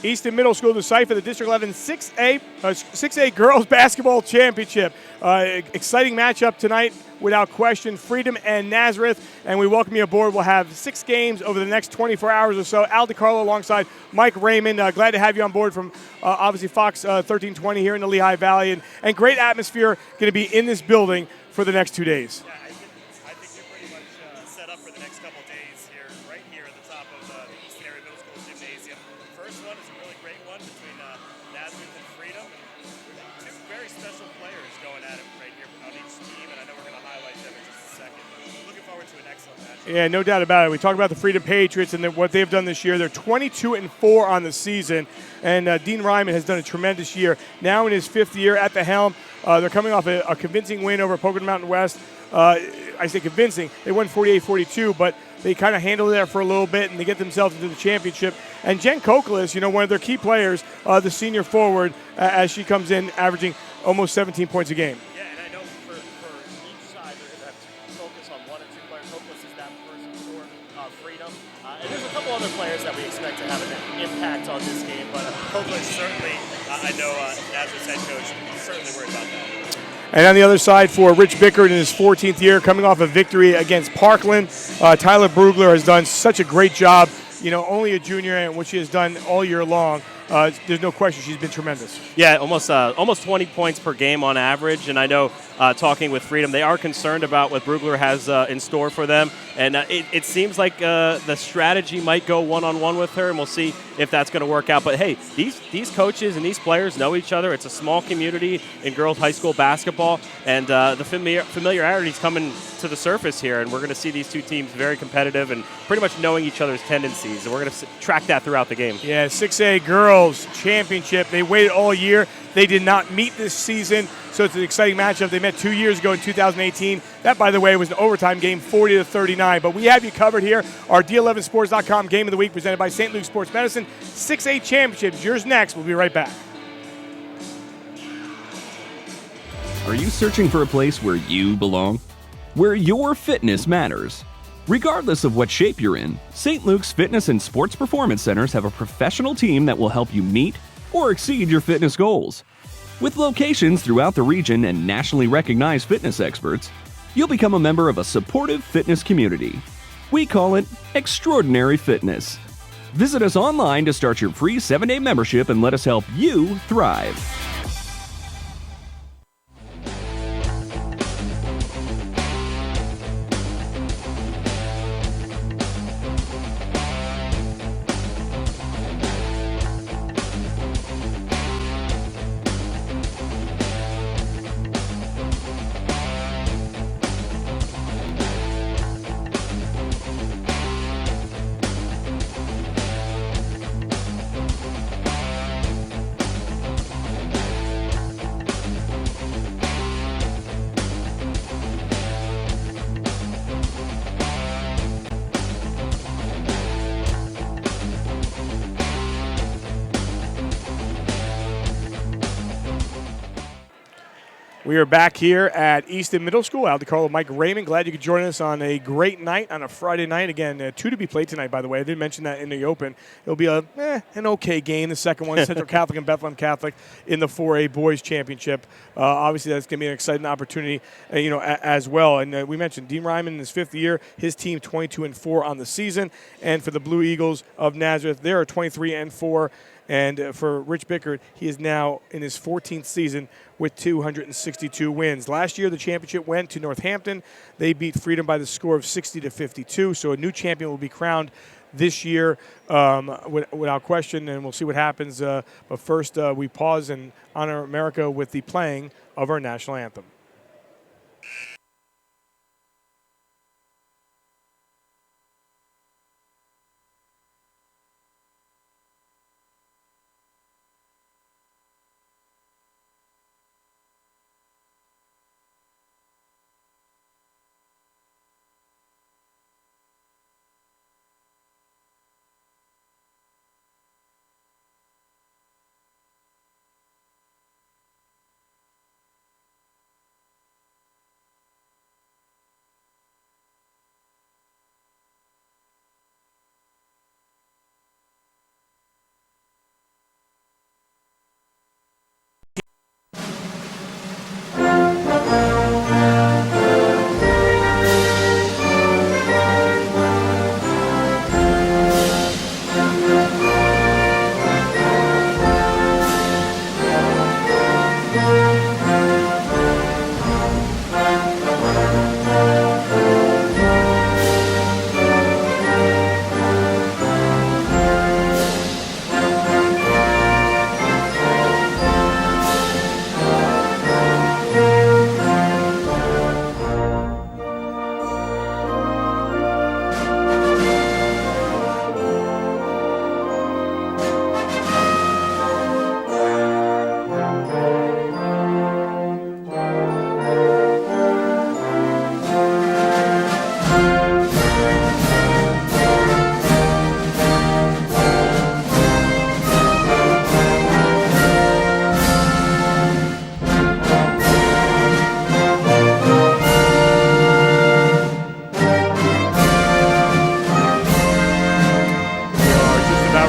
Easton Middle School, the site for the District 11 6A Girls Basketball Championship. Exciting matchup tonight, without question, Freedom and Nazareth, and we welcome you aboard. We'll have 6 games over the next 24 hours or so. Al DiCarlo alongside Mike Raymond. Glad to have you on board from, obviously, Fox 1320 here in the Lehigh Valley, and great atmosphere going to be in this building for the next 2 days. Yeah, I think you're pretty much set up for the next couple days here, right here at the top of the Easton Area Middle School Gymnasium. First one is a really great one between Nazareth and Freedom. And 2 very special players going at it right here on each team, and I know we're going to highlight them in just a second. Looking forward to an excellent match. Yeah, no doubt about it. We talk about the Freedom Patriots and what they've done this year. They're 22-4 on the season, and Dean Ryman has done a tremendous year. Now in his 5th year at the helm, they're coming off a convincing win over Pocono Mountain West. I say convincing. They won 48-42, but they kind of handled it there for a little bit, and they get themselves into the championship. And Jen Kokalis, one of their key players, the senior forward, as she comes in, averaging almost 17 points a game. Yeah, and I know for each side, they're going to have to focus on 1 or 2 players. Kokalis is that person for Freedom. And there's a couple other players that we expect to have an impact on this game, but Kokalis certainly, I know Nazareth's head coach is certainly worried about that. And on the other side for Rich Bickert in his 14th year, coming off a victory against Parkland, Tyler Brugler has done such a great job. Only a junior, and what she has done all year long, there's no question she's been tremendous. Yeah, almost 20 points per game on average. And I know, talking with Freedom, they are concerned about what Brugler has in store for them. And it seems like the strategy might go one-on-one with her, and we'll see if that's going to work out. But, hey, these coaches and these players know each other. It's a small community in girls high school basketball, and the familiarity is coming to the surface here, and we're going to see these 2 teams very competitive and pretty much knowing each other's tendencies, and we're going to track that throughout the game. Yeah, 6A Girls Championship. They waited all year. They did not meet this season, so it's an exciting matchup. They met 2 years ago in 2018. That, by the way, was an overtime game, 40-39. But we have you covered here. Our D11Sports.com Game of the Week presented by St. Luke Sports Medicine. 6A Championships. Yours next. We'll be right back. Are you searching for a place where you belong? Where your fitness matters? Regardless of what shape you're in, St. Luke's Fitness and Sports Performance Centers have a professional team that will help you meet or exceed your fitness goals. With locations throughout the region and nationally recognized fitness experts, you'll become a member of a supportive fitness community. We call it Extraordinary Fitness. Visit us online to start your free 7-day membership and let us help you thrive. We are back here at Easton Middle School. Al DiCarlo, Mike Raymond. Glad you could join us on a great night on a Friday night. Again, 2 to be played tonight, by the way. I didn't mention that in the open. It'll be an okay game. The second one, Central Catholic and Bethlehem Catholic in the 4A Boys Championship. Obviously, that's going to be an exciting opportunity, as well. And we mentioned Dean Ryman in his 5th year. His team 22-4 on the season. And for the Blue Eagles of Nazareth, they are 23-4. And for Rich Bickert, he is now in his 14th season with 262 wins. Last year, the championship went to Northampton. They beat Freedom by the score of 60-52. So a new champion will be crowned this year without question, and we'll see what happens. But first, we pause and honor America with the playing of our national anthem.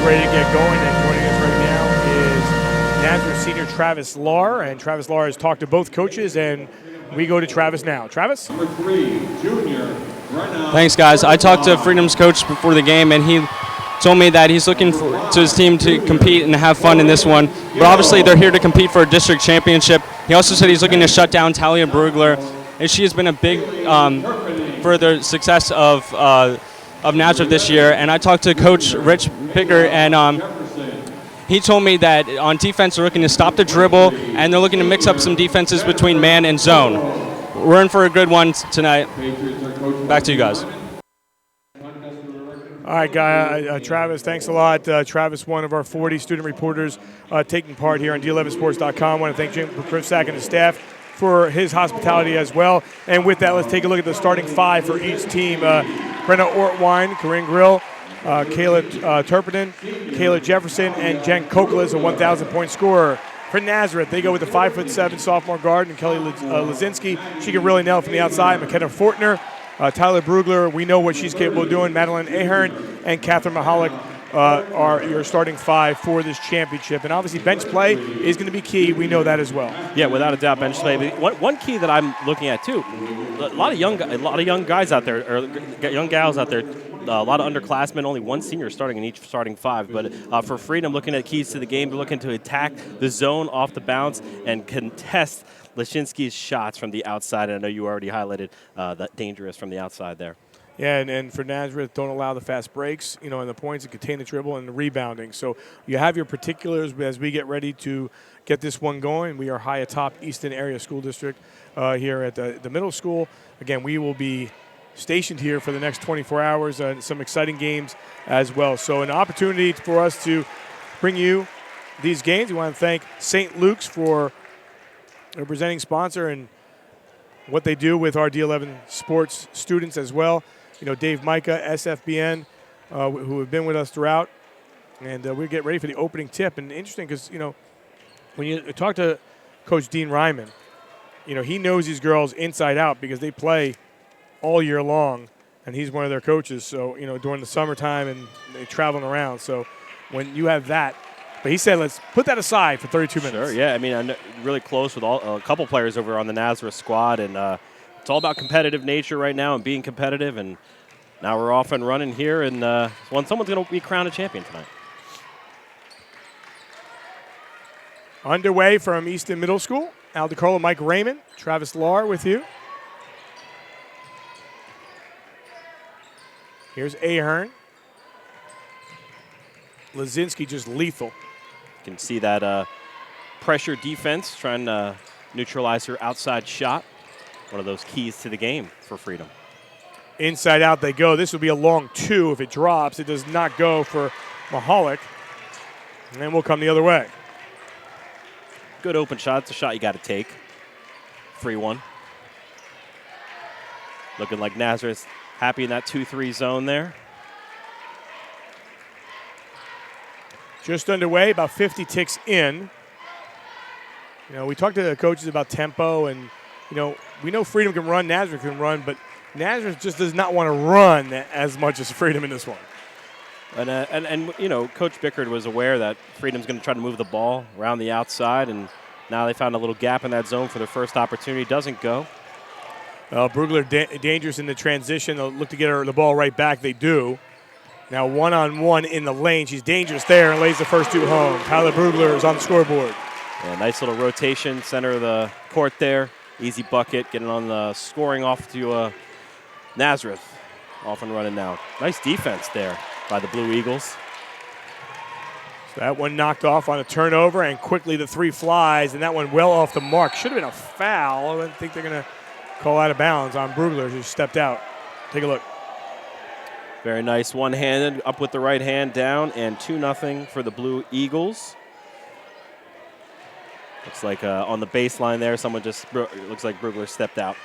about ready to get going, and joining us right now is Nazareth senior Travis Lahr, and Travis Lahr has talked to both coaches, and we go to Travis now. Travis? Number 3, junior. Thanks, guys. I talked to Freedom's coach before the game, and he told me that he's looking to his team to compete and have fun in this one. But obviously, they're here to compete for a district championship. He also said he's looking to shut down Talia Brugler, and she has been a big for the success of Nazareth this year. And I talked to Coach Rich Picker, and he told me that on defense they're looking to stop the dribble, and they're looking to mix up some defenses between man and zone. We're in for a good one tonight. Back to you guys. All right, Travis, thanks a lot. Travis, one of our 40 student reporters taking part here on D11sports.com. I want to thank Jim Krivsak and his staff for his hospitality as well. And with that, let's take a look at the starting 5 for each team. Brenna Ortwine, Corinne Grill, Kayla Turpinen, Kayla Jefferson, and Jen Kokeles, a 1,000-point scorer. For Nazareth, they go with the 5'7" sophomore guard and Kelly Lazinski. She can really nail it from the outside. McKenna Fortner, Tyler Brugler, we know what she's capable of doing. Madeline Ahern and Catherine Mahalik are your starting 5 for this championship. And obviously, bench play is going to be key. We know that as well. Yeah, without a doubt, bench play. One key that I'm looking at too, a lot of young guys out there, or young gals out there. A lot of underclassmen, only one senior starting in each starting 5. But for Freedom, looking at keys to the game, they're looking to attack the zone off the bounce and contest Lashinsky's shots from the outside. And I know you already highlighted that dangerous from the outside there. Yeah, and for Nazareth, don't allow the fast breaks, and the points and contain the dribble and the rebounding. So you have your particulars as we get ready to get this one going. We are high atop Easton Area School District here at the middle school. Again, we will be stationed here for the next 24 hours and some exciting games as well. So an opportunity for us to bring you these games. We want to thank St. Luke's for their presenting sponsor and what they do with our D11 sports students as well. Dave Micah, SFBN, who have been with us throughout. And we get ready for the opening tip. And interesting because, when you talk to Coach Dean Ryman, he knows these girls inside out because they play all year long, and he's one of their coaches. So, during the summertime and they're traveling around. So when you have that, but he said, let's put that aside for 32 minutes. Sure, yeah. I mean, I'm really close with a couple players over on the Nazareth squad, and it's all about competitive nature right now and being competitive. And now we're off and running here, and someone's going to be crowned a champion tonight. Underway from Easton Middle School. Al DiCarlo, Mike Raymond, Travis Lahr with you. Here's Ahern. Lazinski just lethal. You can see that pressure defense trying to neutralize her outside shot. One of those keys to the game for Freedom. Inside out they go. This will be a long 2 if it drops. It does not go for Mahalik. And then we'll come the other way. Good open shot. It's a shot you got to take. Free one. Looking like Nazareth happy in that 2-3 zone there. Just underway, about 50 ticks in. We talked to the coaches about tempo, and, we know Freedom can run, Nazareth can run, but Nazareth just does not want to run as much as Freedom in this one. And Coach Bickard was aware that Freedom's going to try to move the ball around the outside, and now they found a little gap in that zone for their first opportunity. Doesn't go. Brugler dangerous in the transition. They'll look to get the ball right back. They do. Now one-on-one in the lane. She's dangerous there and lays the first 2 home. Tyler Brugler is on the scoreboard. Yeah, nice little rotation, center of the court there. Easy bucket, getting on the scoring off to Nazareth. Off and running now. Nice defense there by the Blue Eagles. So that one knocked off on a turnover, and quickly the 3 flies, and that one well off the mark. Should have been a foul. I don't think they're going to call out of bounds on Brugler, who stepped out. Take a look. Very nice one-handed, up with the right hand down, and 2-0 for the Blue Eagles. Looks like on the baseline there, someone looks like Brugler stepped out.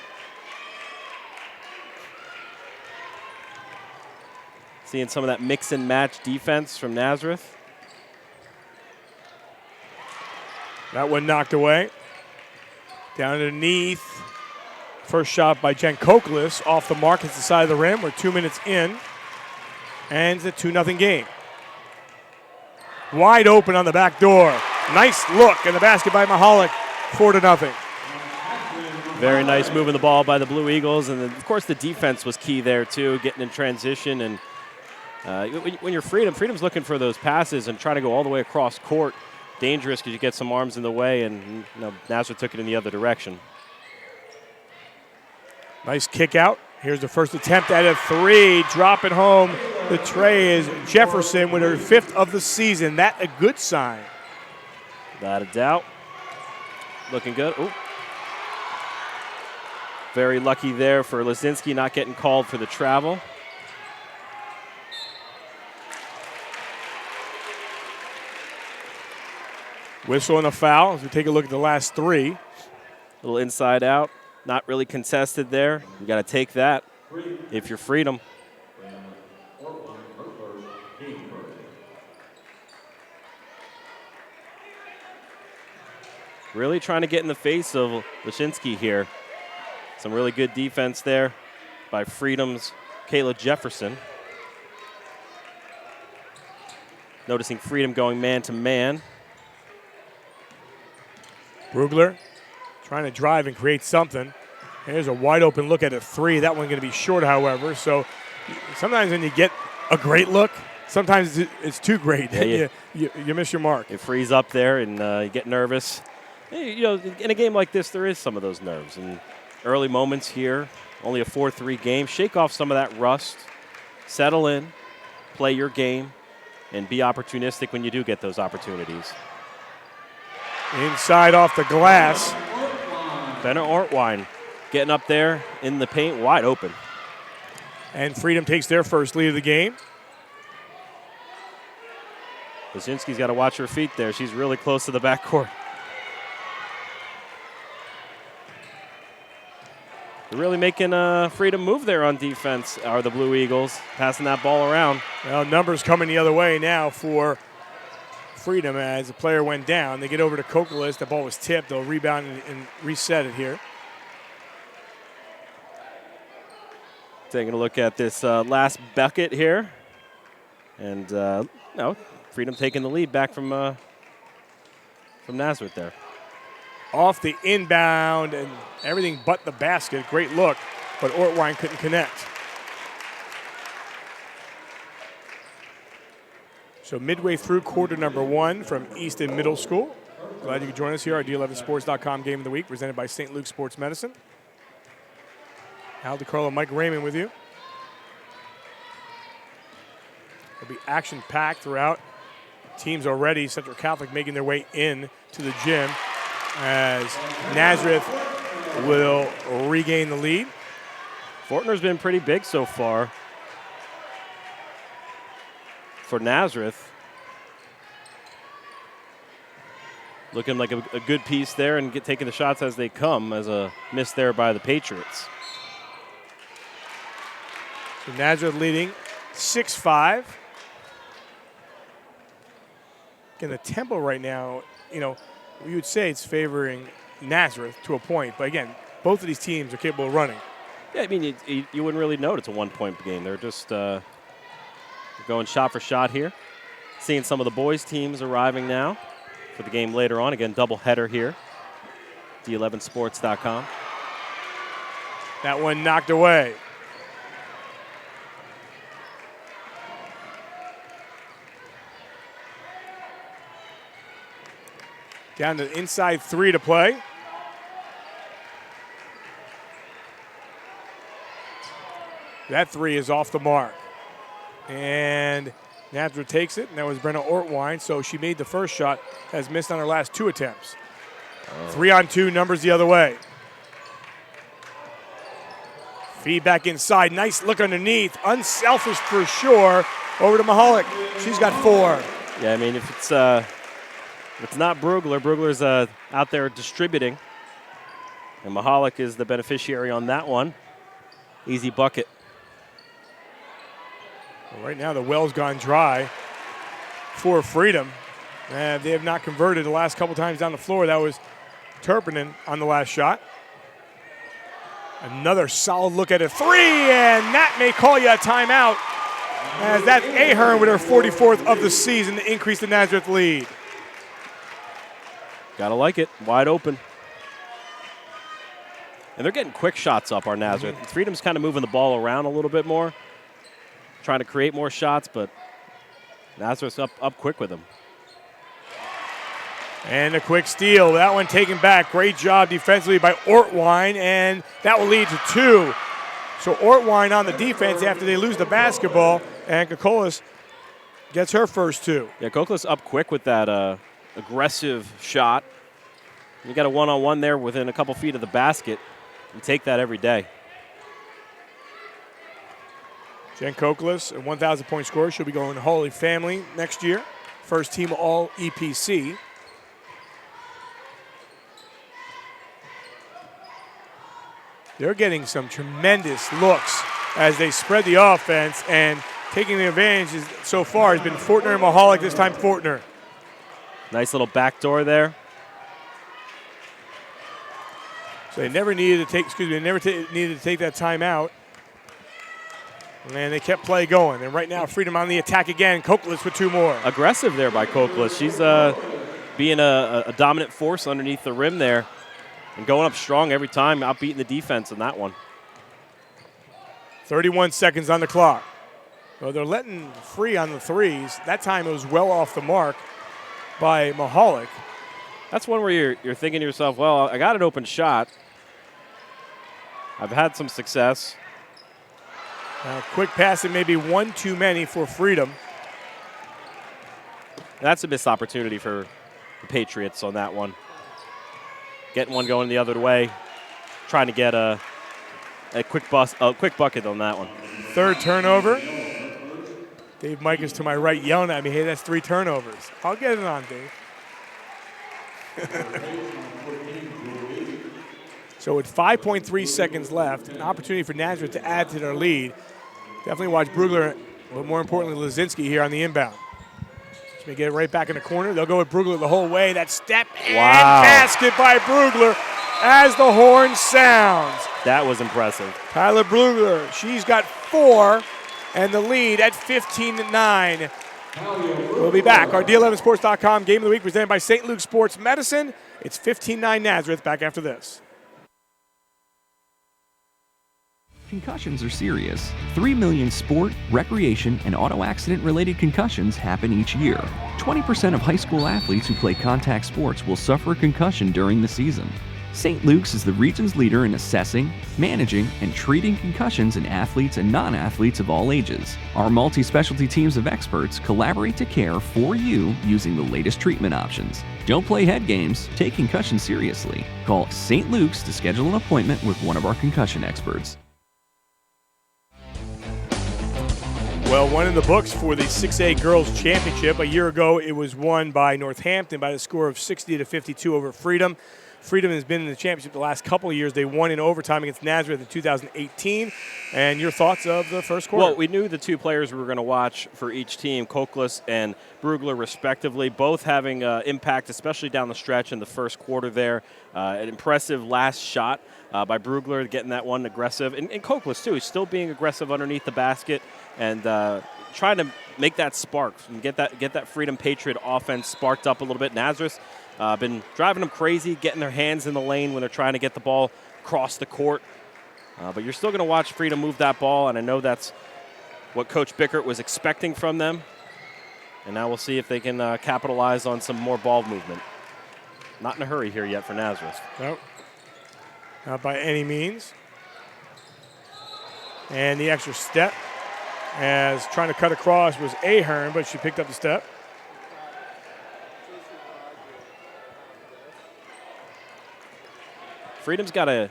Seeing some of that mix and match defense from Nazareth. That one knocked away. Down underneath. First shot by Jen Kokeles off the mark. Hits the side of the rim. We're 2 minutes in. And it's a 2-0 game. wide open on the back door. Nice look in the basket by Mahalik, 4-0. Very nice moving the ball by the Blue Eagles, and then, of course the defense was key there too, getting in transition. And when you're Freedom's looking for those passes and trying to go all the way across court. Dangerous because you get some arms in the way, and Nazareth took it in the other direction. Nice kick out. Here's the first attempt at a three. Dropping home. The tray is Jefferson with her 5th of the season. That a good sign. Without a doubt. Looking good. Ooh. Very lucky there for Lazinski not getting called for the travel. Whistle and a foul as we take a look at the last 3. A little inside out. Not really contested there. You got to take that if you're Freedom. Really trying to get in the face of Lazinski here. Some really good defense there by Freedom's Kayla Jefferson. Noticing Freedom going man-to-man. Brugler trying to drive and create something. Here's a wide open look at a 3. That one going to be short, however. So sometimes when you get a great look, sometimes it's too great. Yeah, you miss your mark. It frees up there and you get nervous. In a game like this, there is some of those nerves. And early moments here, only a 4-3 game. Shake off some of that rust. Settle in, play your game, and be opportunistic when you do get those opportunities. Inside off the glass. Benner Ortwine getting up there in the paint, wide open. And Freedom takes their first lead of the game. Lazinski's got to watch her feet there. She's really close to the backcourt. They're really making Freedom move there on defense, are the Blue Eagles, passing that ball around. Well, numbers coming the other way now for Freedom as the player went down. They get over to Kokolis. The ball was tipped. They'll rebound and reset it here. Taking a look at this last bucket here. And Freedom taking the lead back from Nazareth there. Off the inbound and everything but the basket. Great look, but Ortwine couldn't connect. So midway through quarter number 1 from Easton Middle School. Glad you could join us here. Our D11Sports.com Game of the Week presented by St. Luke's Sports Medicine. Al DiCarlo, Mike Raymond with you. It'll be action-packed throughout. Teams already, Central Catholic making their way in to the gym as Nazareth will regain the lead. Fortner's been pretty big so far for Nazareth. Looking like a good piece there and taking the shots as they come, as a miss there by the Patriots. So Nazareth leading 6-5. Again, the tempo right now, we would say it's favoring Nazareth to a point. But again, both of these teams are capable of running. Yeah, I mean, you wouldn't really know it's a one-point game. They're just going shot for shot here. Seeing some of the boys' teams arriving now for the game later on. Again, doubleheader here. D11Sports.com. That one knocked away. Down to inside 3 to play. That 3 is off the mark. And Nazareth takes it, and that was Brenna Ortwine. So she made the first shot, has missed on her last 2 attempts. 3-on-2, numbers the other way. Feed back inside, nice look underneath. Unselfish for sure. Over to Mahalik, she's got 4. Yeah, I mean, if it's not Brugler, Brugler's out there distributing. And Mahalik is the beneficiary on that one. Easy bucket. Well, right now the well's gone dry for Freedom. They have not converted the last couple times down the floor. That was Turpinen on the last shot. Another solid look at a 3, and that may call you a timeout. As that's Ahern with her 44th of the season to increase the Nazareth lead. Gotta like it. Wide open. And they're getting quick shots up, our Nazareth. Freedom's kind of moving the ball around a little bit more, trying to create more shots, but Nazareth's up quick with them. And a quick steal. That one taken back. Great job defensively by Ortwine, and that will lead to 2. So Ortwine on the defense after they lose the basketball, and Kokolas gets her first 2. Yeah, Kokolas up quick with that aggressive shot. You got a one-on-one there within a couple feet of the basket. You take that every day. Jen Kokolas, a 1,000-point scorer. She'll be going to Holy Family next year. First team all EPC. They're getting some tremendous looks as they spread the offense, and taking the advantage so far has been Fortner and Mahalik, this time Fortner. Nice little backdoor there. So they never needed to take, needed to take that timeout. And they kept play going. And right now, Freedom on the attack again. Kokolas with 2 more. Aggressive there by Kokolas. She's being a dominant force underneath the rim there and going up strong every time, outbeating the defense in that one. 31 seconds on the clock. Well, they're letting free on the threes. That time it was well off the mark by Mahalik. That's one where you're thinking to yourself, well, I got an open shot. I've had some success. Quick passing, maybe one too many for Freedom. That's a missed opportunity for the Patriots on that one. Getting one going the other way, trying to get a quick bucket on that one. 3rd turnover. Dave Mike is to my right yelling at me, hey, that's 3 turnovers. I'll get it on, Dave. So with 5.3 seconds left, an opportunity for Nazareth to add to their lead. Definitely watch Brugler, but more importantly, Lazinski here on the inbound. She may get it right back in the corner. They'll go with Brugler the whole way. That step and basket by Brugler as the horn sounds. That was impressive. Tyler Brugler, she's got 4, and the lead at 15-9. We'll be back. Our D11Sports.com Game of the Week presented by St. Luke Sports Medicine. It's 15-9 Nazareth. Back after this. Concussions are serious. 3 million sport, recreation, and auto accident-related concussions happen each year. 20% of high school athletes who play contact sports will suffer a concussion during the season. St. Luke's is the region's leader in assessing, managing, and treating concussions in athletes and non-athletes of all ages. Our multi-specialty teams of experts collaborate to care for you using the latest treatment options. Don't play head games, take concussion seriously. Call St. Luke's to schedule an appointment with one of our concussion experts. Well, one in the books for the 6A Girls Championship. A year ago, it was won by Northampton by the score of 60-52 over Freedom. Freedom has been in the championship the last couple of years. They won in overtime against Nazareth in 2018. And your thoughts of the first quarter? Well, we knew the 2 players we were going to watch for each team, Kokolas and Brugler respectively, both having impact, especially down the stretch in the first quarter there. An impressive last shot by Brugler, getting that one aggressive. And Kokolas, too, he's still being aggressive underneath the basket and trying to make that spark and get that Freedom Patriot offense sparked up a little bit. Nazareth been driving them crazy, getting their hands in the lane when they're trying to get the ball across the court. But you're still going to watch Freedom move that ball, and I know that's what Coach Bickert was expecting from them. And now we'll see if they can capitalize on some more ball movement. Not in a hurry here yet for Nazareth. Nope. Not by any means. And the extra step, as trying to cut across was Ahern, but she picked up the step. Freedom's got to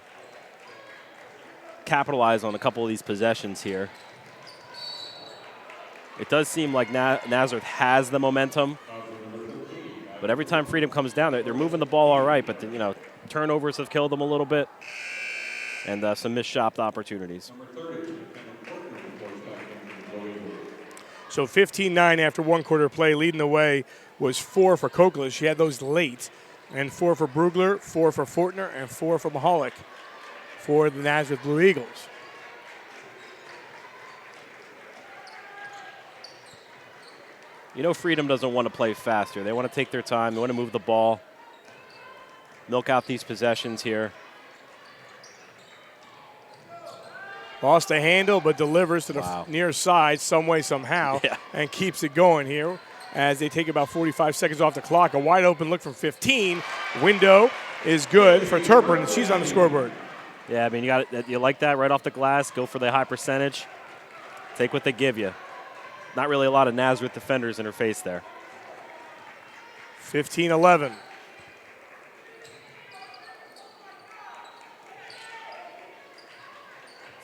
capitalize on a couple of these possessions here. It does seem like Nazareth has the momentum, but every time Freedom comes down, they're moving the ball all right, but turnovers have killed them a little bit, and some missed shot opportunities. So 15-9 after one quarter of play. Leading the way was 4 for Kokolas. She had those late. And 4 for Brugler, 4 for Fortner, and 4 for Mahalik for the Nazareth Blue Eagles. You know Freedom doesn't want to play fast here. They want to take their time. They want to move the ball, milk out these possessions here. Lost the handle, but delivers to the near side some way, somehow, and keeps it going here as they take about 45 seconds off the clock. A wide open look from 15. Window is good for Turpin, and she's on the scoreboard. Yeah, I mean, you like that right off the glass. Go for the high percentage. Take what they give you. Not really a lot of Nazareth defenders in her face there. 15-11.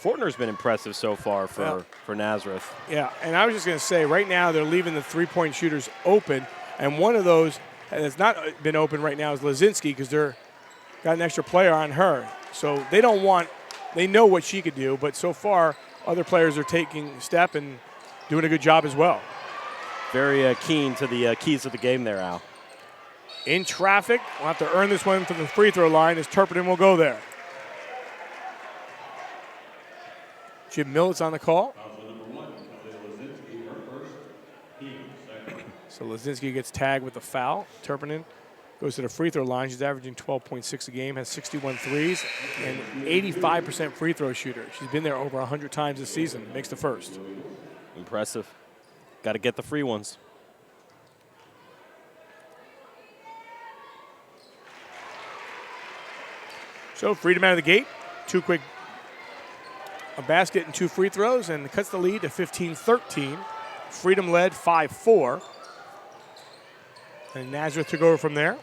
Fortner's been impressive so far for Nazareth. Yeah, and I was just going to say, right now they're leaving the three-point shooters open, and one of those that's not been open right now is Lazinski because they're got an extra player on her. So they know what she could do, but so far other players are taking step and doing a good job as well. Very keen to the keys of the game there, Al. In traffic, we'll have to earn this one from the free throw line as Turpin will go there. Jim Millet's on the call. So Lazinski gets tagged with the foul. Turpin goes to the free throw line. She's averaging 12.6 a game, has 61 threes, and 85% free throw shooter. She's been there over 100 times this season. Makes the first. Impressive. Got to get the free ones. So Freedom out of the gate. A basket and 2 free throws, and cuts the lead to 15-13. Freedom led 5-4. And Nazareth took over from there.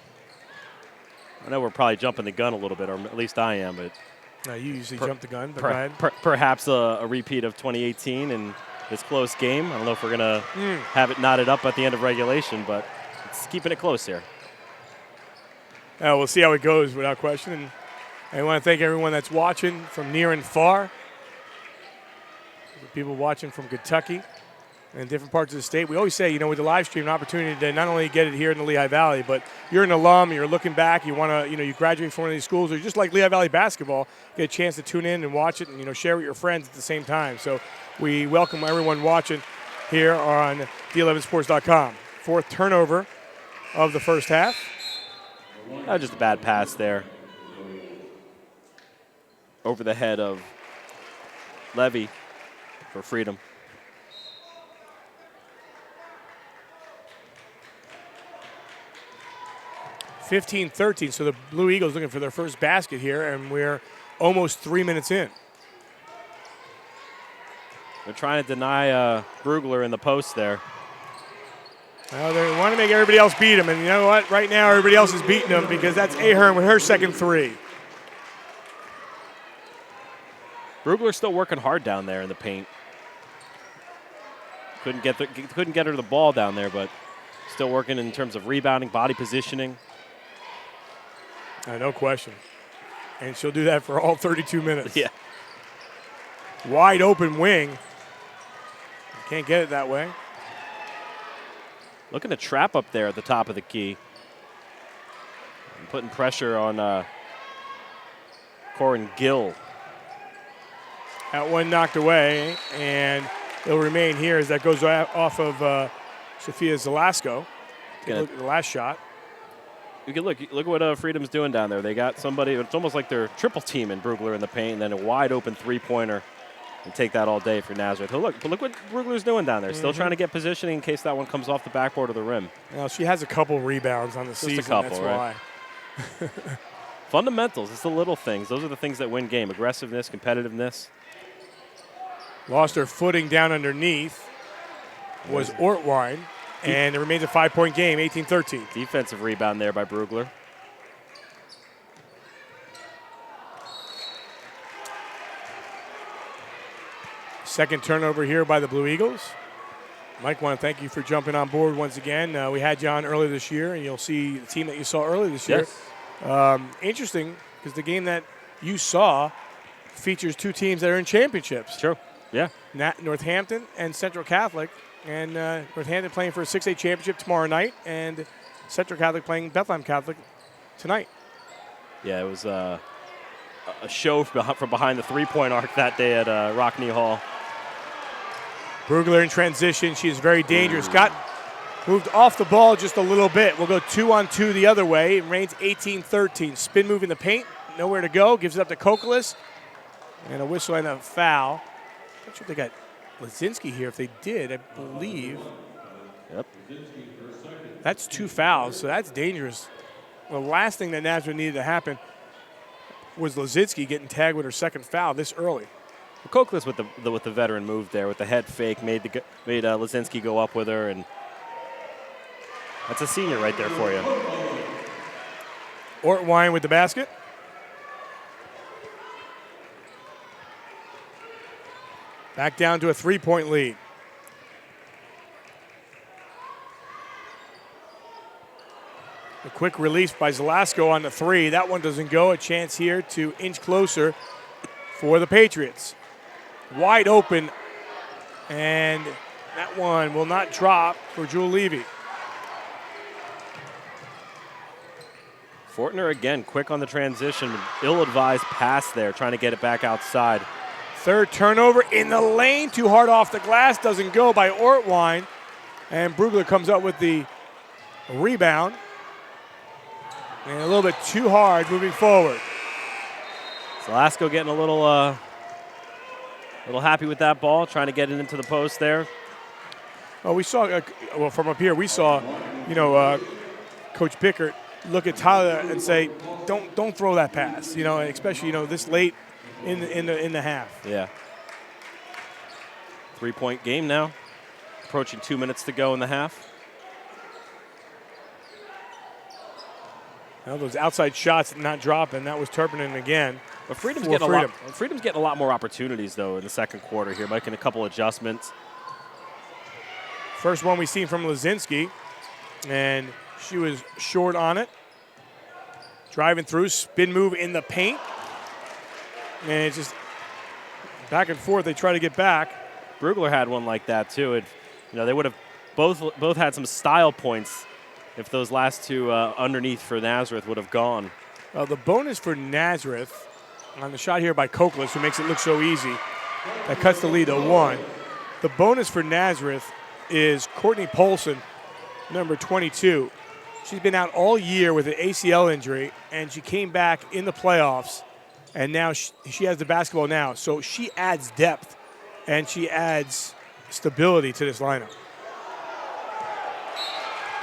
I know we're probably jumping the gun a little bit, or at least I am, but you usually jump the gun, but go ahead. Perhaps a repeat of 2018 and this close game. I don't know if we're going to have it knotted up at the end of regulation, but it's keeping it close here. We'll see how it goes without question. And I want to thank everyone that's watching from near and far. The people watching from Kentucky and different parts of the state. We always say, with the live stream, an opportunity to not only get it here in the Lehigh Valley, but you're an alum, you're looking back, you want to, you graduate from one of these schools, or just like Lehigh Valley basketball, get a chance to tune in and watch it and, share with your friends at the same time. So we welcome everyone watching here on D11sports.com. 4th turnover of the first half. Just a bad pass there. Over the head of Levy for Freedom. (15-13), so the Blue Eagles looking for their first basket here, and we're almost 3 minutes in. They're trying to deny Brugler in the post there. Well, they want to make everybody else beat them, and you know what? Right now, everybody else is beating them because that's Ahern with her second three. Brugler's still working hard down there in the paint. Couldn't get her the ball down there, but still working in terms of rebounding, body positioning. No question. And she'll do that for all 32 minutes. Yeah. Wide open wing. Can't get it that way. Looking to trap up there at the top of the key. And putting pressure on Corin Gill. That one knocked away, and it'll remain here as that goes off of Sophia Zelasco. Take a look at the last shot. You can look at what Freedom's doing down there. They got somebody, it's almost like they're triple teaming Brugler in the paint, and then a wide open three-pointer, and take that all day for Nazareth. But look what Brugler's doing down there. Still trying to get positioning in case that one comes off the backboard of the rim. Well, she has a couple rebounds on the season. Just a couple, that's right? Why. Fundamentals. It's the little things. Those are the things that win game. Aggressiveness, competitiveness. Lost her footing down underneath was Ortwine, and it remains a 5-point game, 18-13. Defensive rebound there by Brugler. Second turnover here by the Blue Eagles. Mike, want to thank you for jumping on board once again. We had you on earlier this year, and you'll see the team that you saw earlier this year. Yes. Interesting, because the game that you saw features two teams that are in championships. Sure. Yeah. Northampton and Central Catholic, and Northampton playing for a 6A championship tomorrow night, and Central Catholic playing Bethlehem Catholic tonight. Yeah, it was a show from behind the three-point arc that day at Rockney Hall. Brugler in transition. She is very dangerous. Got moved off the ball just a little bit. We'll go 2-on-2 the other way. It reigns 18-13. Spin move in the paint. Nowhere to go. Gives it up to Kokolis. And a whistle and a foul. Not sure if they got Lazinski here. If they did, I believe. Yep. That's 2 fouls, so that's dangerous. The last thing that Nazareth needed to happen was Lazinski getting tagged with her second foul this early. Kokolis with the veteran move there with the head fake made Lazinski go up with her, and that's a senior right there for you. Ortwine with the basket. Back down to a 3-point lead. A quick release by Zalasko on the 3. That one doesn't go. A chance here to inch closer for the Patriots. Wide open, and that one will not drop for Jewel Levy. Fortner again, quick on the transition. Ill-advised pass there, trying to get it back outside. Third turnover in the lane. Too hard off the glass. Doesn't go by Ortwine. And Brugler comes up with the rebound. And a little bit too hard moving forward. Zalasko getting a little happy with that ball, trying to get it into the post there. Well, we saw, from up here, we saw, Coach Pickert look at Tyler and say, don't throw that pass, especially, this late in the half. Yeah. 3-point game now. Approaching 2 minutes to go in the half. Well, those outside shots not dropping. That was Turpin again. But Freedom's getting a lot more opportunities, though, in the second quarter here, making a couple adjustments. First one we've seen from Lazinski, and she was short on it. Driving through, spin move in the paint. And it's just back and forth. They try to get back. Brugler had one like that, too. They would have both had some style points if those last two underneath for Nazareth would have gone. The bonus for Nazareth on the shot here by Kokolis, who makes it look so easy, that cuts the lead to 1. The bonus for Nazareth is Courtney Polson, number 22. She's been out all year with an ACL injury, and she came back in the playoffs, and now she has the basketball now. So she adds depth, and she adds stability to this lineup.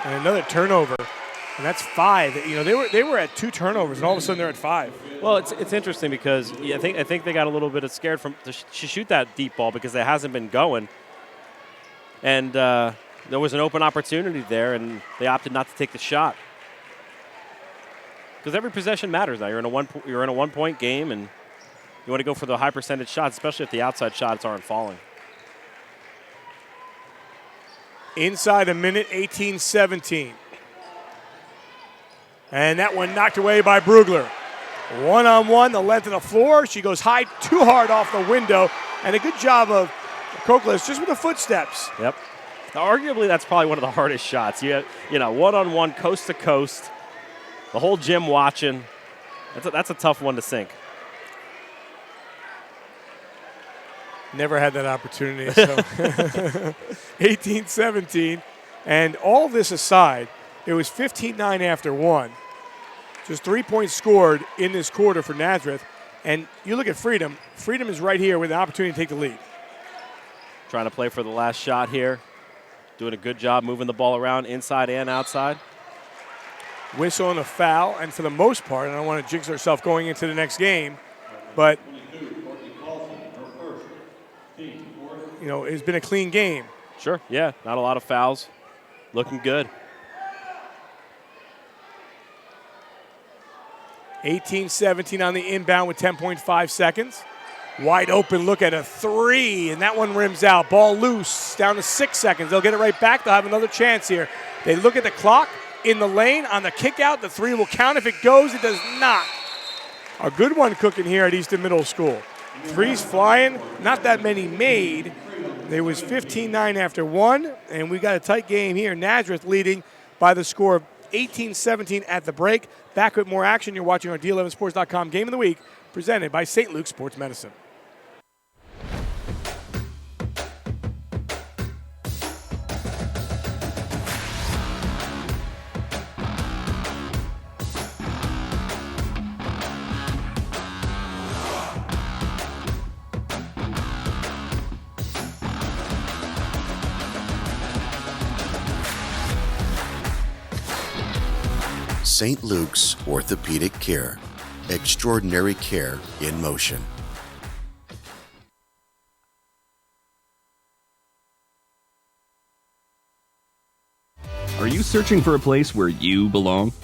And another turnover, and that's 5. They were at 2 turnovers, and all of a sudden they're at 5. Well, it's interesting because I think they got a little bit scared to shoot that deep ball because it hasn't been going, and there was an open opportunity there, and they opted not to take the shot because every possession matters now. You're in a 1-point game, and you want to go for the high percentage shots, especially if the outside shots aren't falling. Inside a minute, 18-17. And that one knocked away by Brugler. 1-on-1, the length of the floor. She goes high, too hard off the window. And a good job of Kokolis just with the footsteps. Yep. Now, arguably, that's probably one of the hardest shots. You have, 1-on-1, coast to coast. The whole gym watching. That's a tough one to sink. Never had that opportunity. So 18-17. And all this aside, it was 15-9 after 1. Just 3 points scored in this quarter for Nazareth. And you look at Freedom. Freedom is right here with an opportunity to take the lead. Trying to play for the last shot here. Doing a good job moving the ball around inside and outside. Whistle and a foul. And for the most part, I don't want to jinx ourselves going into the next game, but it's been a clean game. Sure, yeah. Not a lot of fouls. Looking good. 18-17 on the inbound with 10.5 seconds. Wide open look at a 3, and that one rims out. Ball loose, down to 6 seconds. They'll get it right back. They'll have another chance here. They look at the clock in the lane on the kick out. The 3 will count. If it goes, it does not. A good one cooking here at Easton Middle School. 3's flying, not that many made. There was 15-9 after 1, and we got a tight game here. Nazareth leading by the score of 18-17 at the break. Back with more action. You're watching our D11Sports.com Game of the Week, presented by St. Luke's Sports Medicine. St. Luke's Orthopedic Care. Extraordinary care in motion. Are you searching for a place where you belong?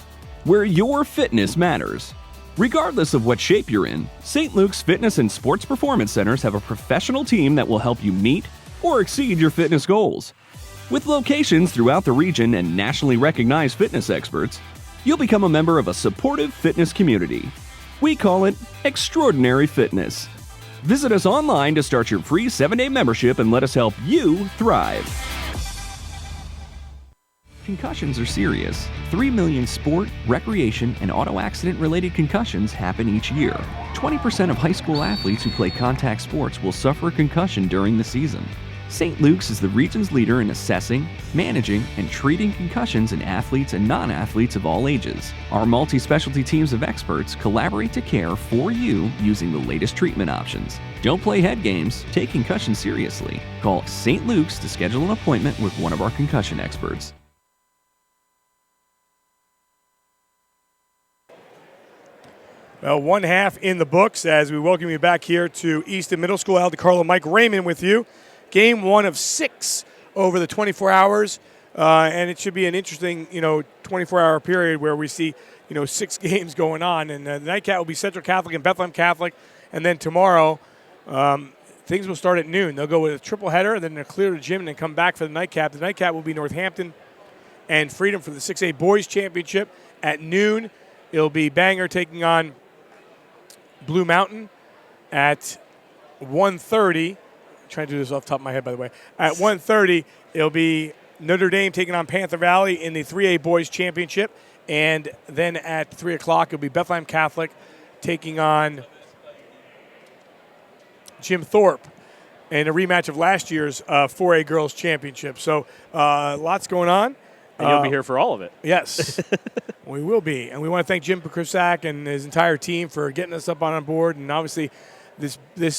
Where your fitness matters? Regardless of what shape you're in, St. Luke's Fitness and Sports Performance Centers have a professional team that will help you meet or exceed your fitness goals. With locations throughout the region and nationally recognized fitness experts, you'll become a member of a supportive fitness community. We call it Extraordinary Fitness. Visit us online to start your free 7-day membership and let us help you thrive. Concussions are serious. 3 million sport, recreation, and auto accident-related concussions happen each year. 20% of high school athletes who play contact sports will suffer a concussion during the season. St. Luke's is the region's leader in assessing, managing, and treating concussions in athletes and non-athletes of all ages. Our multi-specialty teams of experts collaborate to care for you using the latest treatment options. Don't play head games, take concussion seriously. Call St. Luke's to schedule an appointment with one of our concussion experts. Well, one half in the books as we welcome you back here to Easton Middle School. Al DiCarlo, Mike Raymond with you. Game 1 of 6 over the 24 hours, and it should be an interesting, 24-hour period where we see, 6 games going on. And the nightcap will be Central Catholic and Bethlehem Catholic, and then tomorrow things will start at noon. They'll go with a triple header, and then they'll clear the gym and then come back for the nightcap. The nightcap will be Northampton and Freedom for the 6A Boys Championship at noon. It'll be Bangor taking on Blue Mountain at 1:30. Trying to do this off the top of my head, by the way. At 1:30, it'll be Notre Dame taking on Panther Valley in the 3A Boys Championship. And then at 3 o'clock, it'll be Bethlehem Catholic taking on Jim Thorpe in a rematch of last year's 4A Girls Championship. So lots going on. And you'll be here for all of it. Yes, we will be. And we want to thank Jim Pekusak and his entire team for getting us up on board. And obviously, this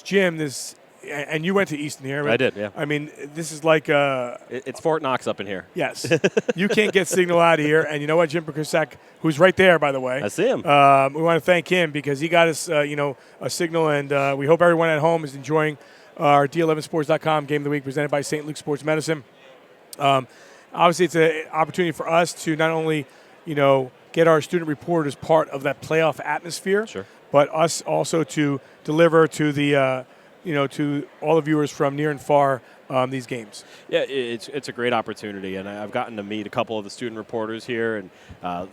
gym, and you went to Easton here. Right? I did, yeah. I mean, this is like it's Fort Knox up in here. Yes. You can't get signal out of here. And you know what? Jim Pekusak, who's right there, by the way. I see him. We want to thank him because he got us, a signal. And we hope everyone at home is enjoying our D11sports.com Game of the Week presented by St. Luke Sports Medicine. Obviously, it's an opportunity for us to not only, get our student reporters part of that playoff atmosphere, sure, but us also to deliver to the, to all the viewers from near and far these games. Yeah, it's a great opportunity, and I've gotten to meet a couple of the student reporters here, and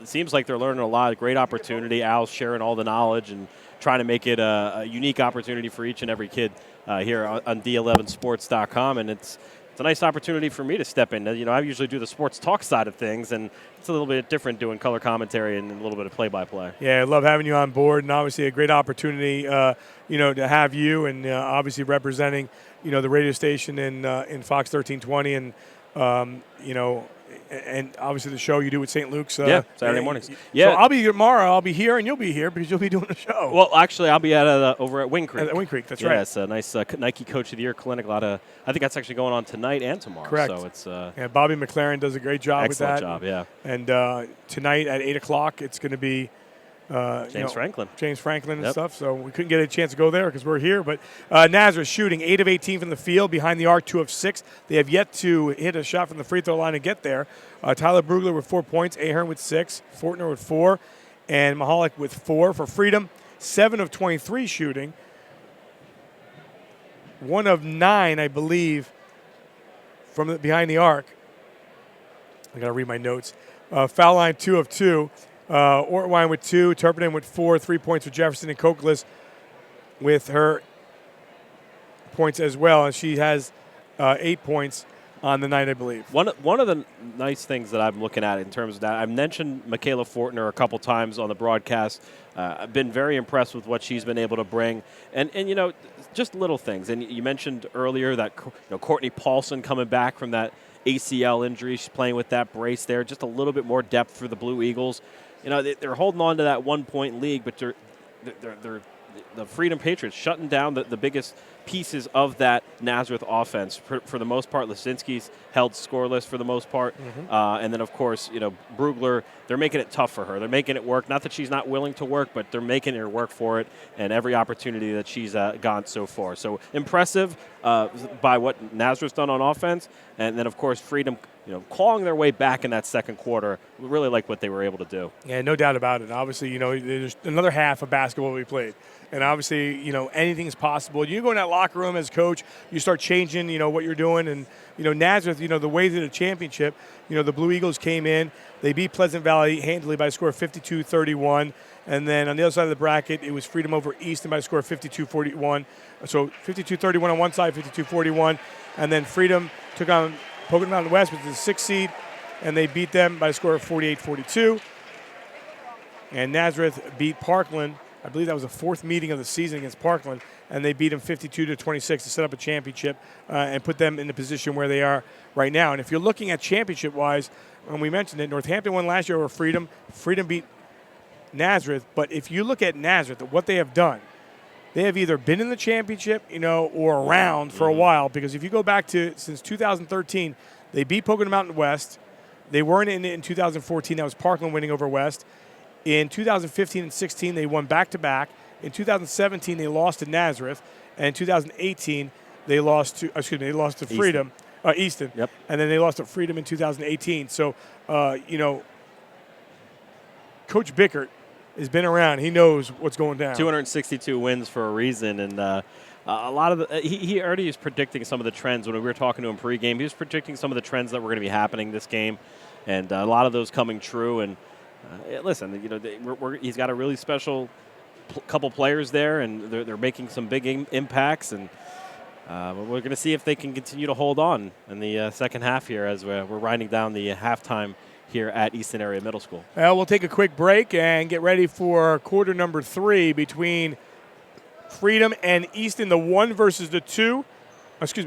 it seems like they're learning a lot. Great opportunity. Al's sharing all the knowledge and trying to make it a unique opportunity for each and every kid here on D11sports.com, and it's a nice opportunity for me to step in. I usually do the sports talk side of things, and it's a little bit different doing color commentary and a little bit of play-by-play. Yeah, I love having you on board, and obviously a great opportunity, to have you and obviously representing, the radio station in Fox 1320 and, and obviously the show you do with St. Luke's. Saturday mornings. Yeah. So I'll be here tomorrow. I'll be here, and you'll be here because you'll be doing the show. Well, actually, I'll be over at Wing Creek. At Wing Creek, that's right. Yeah, it's a nice Nike Coach of the Year clinic. I think that's actually going on tonight and tomorrow. Correct. So it's Bobby McLaren does a great job with that. Excellent job, yeah. And tonight at 8 o'clock, it's going to be James Franklin and stuff. So we couldn't get a chance to go there because we're here. But Nazareth shooting 8 of 18 from the field, behind the arc 2 of 6. They have yet to hit a shot from the free throw line and get there. Tyler Brugler with 4 points, Ahern with 6, Fortner with 4, and Mahalik with 4 for Freedom. 7 of 23 shooting. 1 of 9, I believe, from behind the arc. I got to read my notes. Foul line 2 of 2. Ortwine with 2, Turpin with 4, 3 points for Jefferson, and Kokelis with her points as well, and she has 8 points on the night, I believe. One of the nice things that I'm looking at in terms of that, I mentioned Michaela Fortner a couple times on the broadcast. I've been very impressed with what she's been able to bring, and just little things. And you mentioned earlier that Courtney Paulson coming back from that ACL injury, she's playing with that brace there, just a little bit more depth for the Blue Eagles. They're holding on to that 1-point lead, but they're the Freedom Patriots shutting down the biggest pieces of that Nazareth offense. For the most part, Lisinski's held scoreless for the most part. And then, of course, Brugler, they're making it tough for her. They're making it work. Not that she's not willing to work, but they're making her work for it and every opportunity that she's gone so far. So impressive by what Nazareth's done on offense. And then, of course, Freedom, clawing their way back in that second quarter. We really like what they were able to do. Yeah, no doubt about it. Obviously, there's another half of basketball we played. And obviously, anything's possible. You go in that locker room as coach, you start changing, what you're doing. And, Nazareth, the way to the championship, the Blue Eagles came in. They beat Pleasant Valley handily by a score of 52-31. And then on the other side of the bracket, it was Freedom over Easton by a score of 52-41. So 52-31 on one side, 52-41. And then Freedom took on Pocono Mountain West, which is the 6th seed, and they beat them by a score of 48-42. And Nazareth beat Parkland. I believe that was the 4th meeting of the season against Parkland, and they beat them 52-26 to set up a championship and put them in the position where they are right now. And if you're looking at championship-wise, when we mentioned it, Northampton won last year over Freedom. Freedom beat Nazareth. But if you look at Nazareth, what they have done, they have either been in the championship, or around for a while. Because if you go back to since 2013, they beat Pocono Mountain West. They weren't in it in 2014. That was Parkland winning over West. In 2015 and 16, they won back-to-back. In 2017, they lost to Nazareth. And in 2018, they lost to Freedom, Easton. Yep. And then they lost to Freedom in 2018. So, Coach Bickert has been around. He knows what's going down. 262 wins for a reason, and a lot of he already is predicting some of the trends. When we were talking to him pregame, he was predicting some of the trends that were going to be happening this game, and a lot of those coming true. And listen, he's got a really special couple players there, and they're making some big impacts, and we're going to see if they can continue to hold on in the second half here as we're winding down the halftime here at Easton Area Middle School. Well, we'll take a quick break and get ready for quarter number 3 between Freedom and Easton, the 1 versus the 2.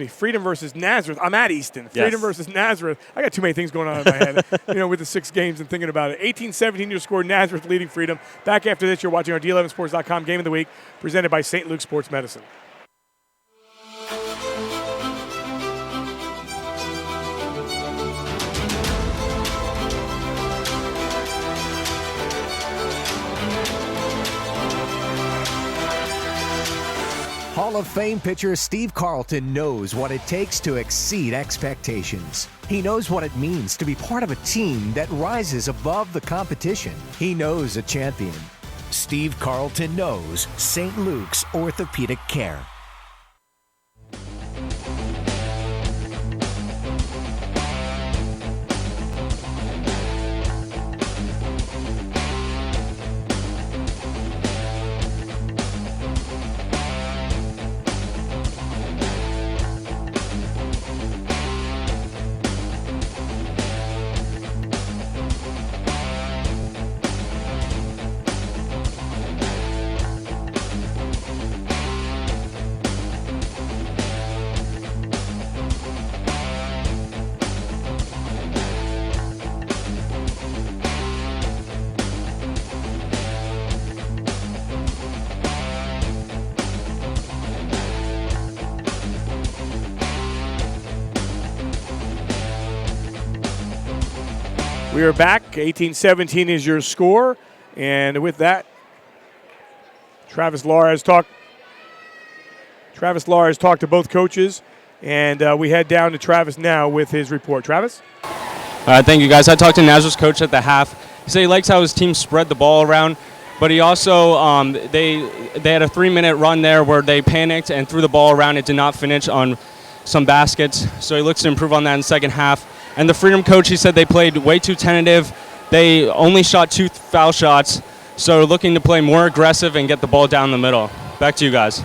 Freedom versus Nazareth. I'm at Easton. Freedom versus Nazareth. I got too many things going on in my head, with the 6 games and thinking about it. 18-17 your score, Nazareth leading Freedom. Back after this, you're watching our D11sports.com Game of the Week, presented by St. Luke's Sports Medicine. Hall of Fame pitcher Steve Carlton knows what it takes to exceed expectations. He knows what it means to be part of a team that rises above the competition. He knows a champion. Steve Carlton knows St. Luke's Orthopedic Care. We are back. 18-17 is your score. And with that, Travis Lahr has talked to both coaches. And we head down to Travis now with his report. Travis? Thank you, guys. I talked to Nazareth's coach at the half. He said he likes how his team spread the ball around. But he also, they had a 3-minute run there where they panicked and threw the ball around. It did not finish on some baskets. So he looks to improve on that in the second half. And the Freedom coach, he said they played way too tentative. They only shot 2 foul shots. So looking to play more aggressive and get the ball down the middle. Back to you guys.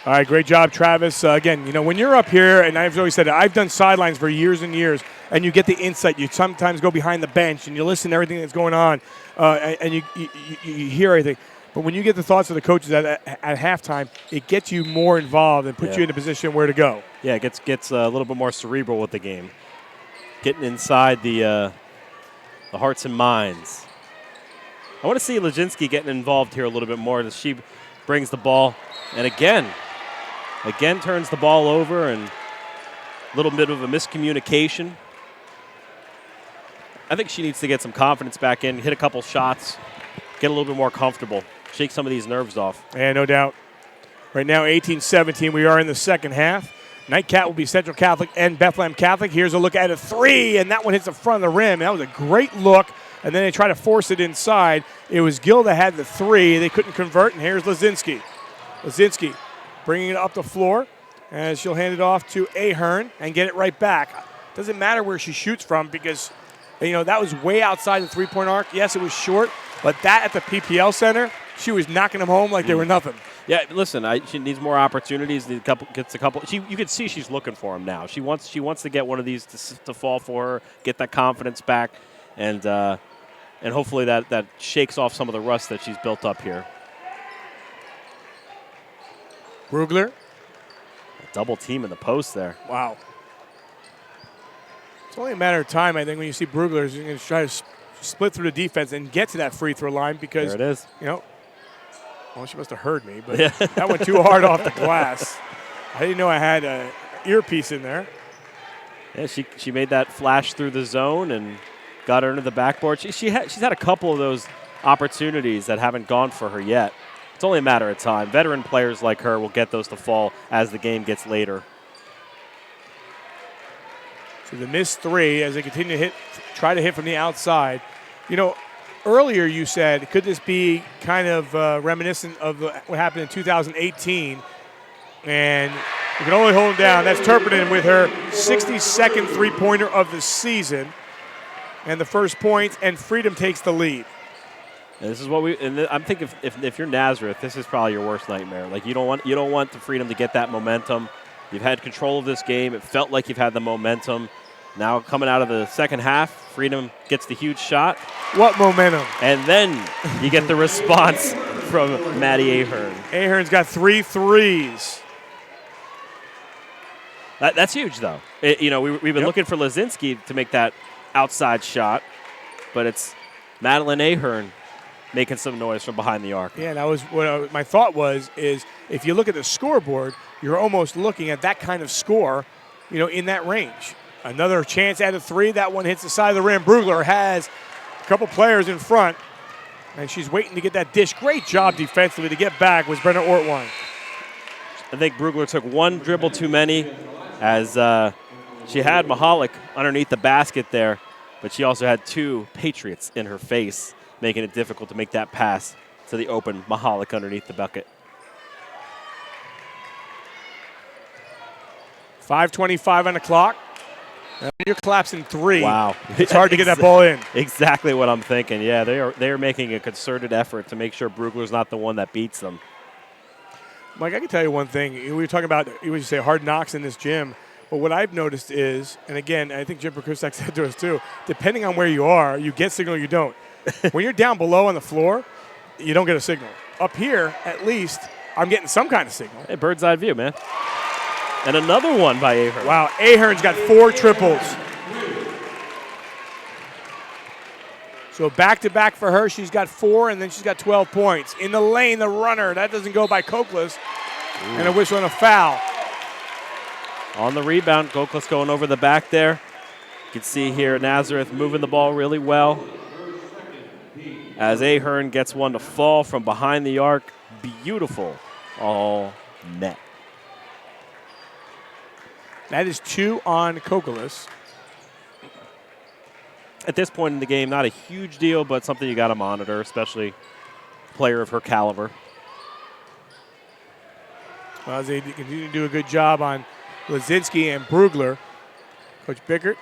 All right, great job, Travis. Again, when you're up here, and I've always said it, I've done sidelines for years and years, and you get the insight. You sometimes go behind the bench, and you listen to everything that's going on, and you hear everything. But when you get the thoughts of the coaches at halftime, it gets you more involved and puts you in a position where to go. Yeah, it gets a little bit more cerebral with the game. Getting inside the hearts and minds. I want to see Lazinski getting involved here a little bit more. She brings the ball, and again turns the ball over, and a little bit of a miscommunication. I think she needs to get some confidence back in, hit a couple shots, get a little bit more comfortable, shake some of these nerves off. Yeah, no doubt. Right now, 18-17. We are in the second half. Nightcat will be Central Catholic and Bethlehem Catholic. Here's a look at a three, and that one hits the front of the rim. That was a great look, and then they try to force it inside. It was Gill that had the three. They couldn't convert, and here's Lazinski. Lazinski bringing it up the floor, and she'll hand it off to Ahern and get it right back. Doesn't matter where she shoots from because, that was way outside the three-point arc. Yes, it was short, but that at the PPL Center, she was knocking them home like they were nothing. Yeah, listen, she needs more opportunities. Gets a couple. You can see she's looking for them now. She wants to get one of these to fall for her, get that confidence back, and hopefully that shakes off some of the rust that she's built up here. Brugler. Double team in the post there. Wow. It's only a matter of time, I think, when you see Brugler is going to try to split through the defense and get to that free throw line because, there it is. Well, she must have heard me, but that went too hard off the glass. I didn't know I had an earpiece in there. Yeah, she made that flash through the zone and got her into the backboard. She's had a couple of those opportunities that haven't gone for her yet. It's only a matter of time. Veteran players like her will get those to fall as the game gets later. So the missed three as they continue to try to hit from the outside. Earlier you said, could this be kind of reminiscent of what happened in 2018? And you can only hold down. That's Turpin with her 62nd three-pointer of the season. And the first point, and Freedom takes the lead. And this is what I'm thinking if you're Nazareth, this is probably your worst nightmare. Like you don't want the Freedom to get that momentum. You've had control of this game. It felt like you've had the momentum. Now coming out of the second half, Freedom gets the huge shot. What momentum? And then you get the response from Maddie Ahern. Ahern's got 3 threes. That's huge, though. We've been looking for Lazinski to make that outside shot, but it's Madeline Ahern making some noise from behind the arc. Yeah, that was what my thought is if you look at the scoreboard, you're almost looking at that kind of score, in that range. Another chance at a three. That one hits the side of the rim. Brugler has a couple players in front, and she's waiting to get that dish. Great job defensively to get back was Brenna Ortwine. I think Brugler took one dribble too many as she had Mahalik underneath the basket there, but she also had 2 Patriots in her face, making it difficult to make that pass to the open Mahalik underneath the bucket. 5:25 on the clock. Now you're collapsing 3. Wow. It's hard to get that ball in. Exactly what I'm thinking. Yeah, they are making a concerted effort to make sure Brugler's not the one that beats them. Mike, I can tell you one thing. We were talking about, you say hard knocks in this gym, but what I've noticed is, and again, I think Jim Perkustak said to us too, depending on where you are, you get signal or you don't. When you're down below on the floor, you don't get a signal. Up here, at least, I'm getting some kind of signal. Hey, bird's eye view, man. And another one by Ahern. Wow, Ahern's got 4 triples. So back-to-back for her. She's got 4, and then she's got 12 points. In the lane, the runner. That doesn't go by Koklus. And a whistle and a foul. On the rebound, Koklus going over the back there. You can see here Nazareth moving the ball really well. As Ahern gets one to fall from behind the arc. Beautiful. All net. That is 2 on Koklus. At this point in the game, not a huge deal, but something you got to monitor, especially a player of her caliber. Well, as they continue to do a good job on Lazinski and Brugler. Coach Bickert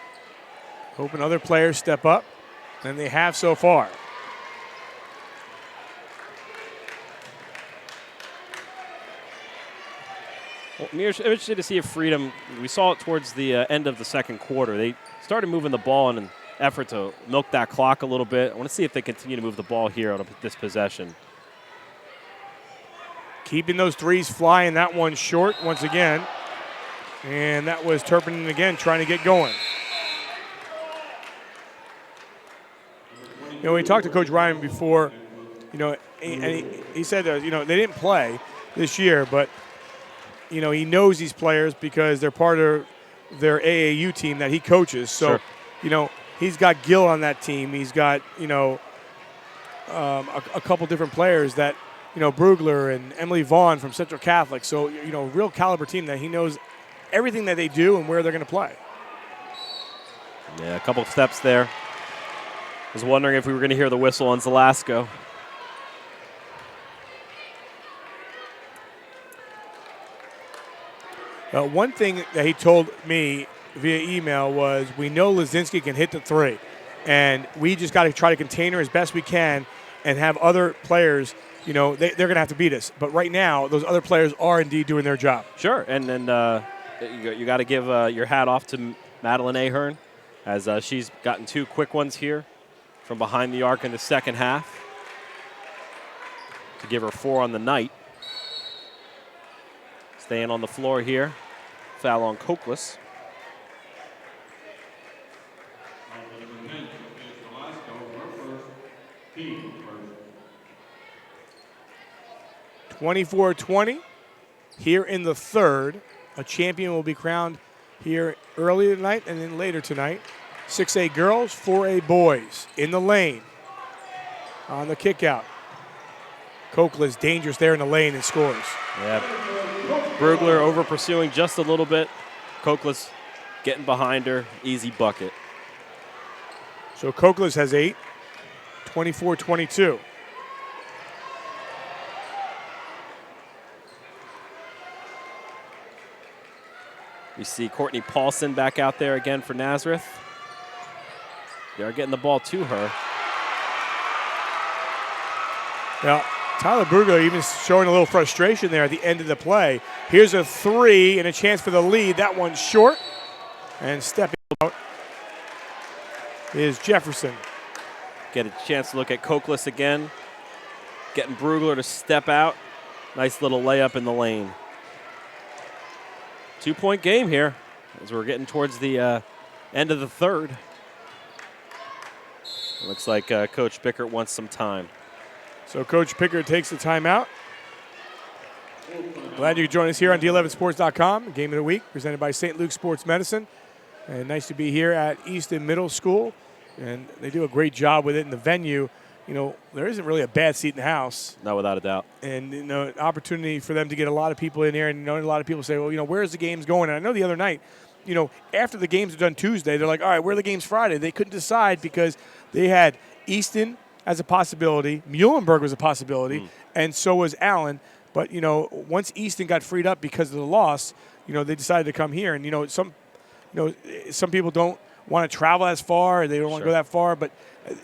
hoping other players step up, and they have so far. Well, I'm interested to see if Freedom, we saw it towards the end of the second quarter. They started moving the ball in an effort to milk that clock a little bit. I want to see if they continue to move the ball here on this possession. Keeping those threes flying, that one short once again. And that was Turpin again trying to get going. We talked to Coach Ryan before, he said, they didn't play this year, but, he knows these players because they're part of their AAU team that he coaches. So, Sure. He's got Gil on that team. He's got, a couple different players that, Brugler and Emily Vaughn from Central Catholic. So, real caliber team that he knows everything that they do and where they're going to play. Yeah, a couple of steps there. I was wondering if we were going to hear the whistle on Zelasco. One thing that he told me via email was, we know Lazinski can hit the three, and we just got to try to contain her as best we can and have other players, they're going to have to beat us. But right now, those other players are indeed doing their job. Sure, and you got to give your hat off to Madeline Ahern, as she's gotten 2 quick ones here from behind the arc in the second half to give her 4 on the night. Staying on the floor here. Foul on Cokeless. Team 24-20 here in the third. A champion will be crowned here early tonight and then later tonight. 6A girls, 4A boys in the lane on the kick out. Cokeless dangerous there in the lane and scores. Yeah. Brugler over pursuing just a little bit. Cokeless getting behind her. Easy bucket. So Cokeless has 8, 24-22. We see Courtney Paulson back out there again for Nazareth. They are getting the ball to her. Now, Tyler Brugler even showing a little frustration there at the end of the play. Here's a 3 and a chance for the lead. That one's short. And stepping out is Jefferson. Get a chance to look at Cokeless again. Getting Brugler to step out. Nice little layup in the lane. 2-point game here as we're getting towards the end of the third. Looks like Coach Pickert wants some time. So Coach Pickert takes the timeout. Glad you could join us here on D11Sports.com. Game of the week presented by St. Luke Sports Medicine. And nice to be here at Easton Middle School. And they do a great job with it in the venue. There isn't really a bad seat in the house. Not without a doubt. And, an opportunity for them to get a lot of people in here. And, a lot of people say, well, where's the games going? And I know the other night, after the games were done Tuesday, they're like, all right, where are the games Friday? They couldn't decide because they had Easton as a possibility. Muhlenberg was a possibility. And so was Allen. But, once Easton got freed up because of the loss, they decided to come here. And, some people don't want to travel as far. They don't want to go that far. But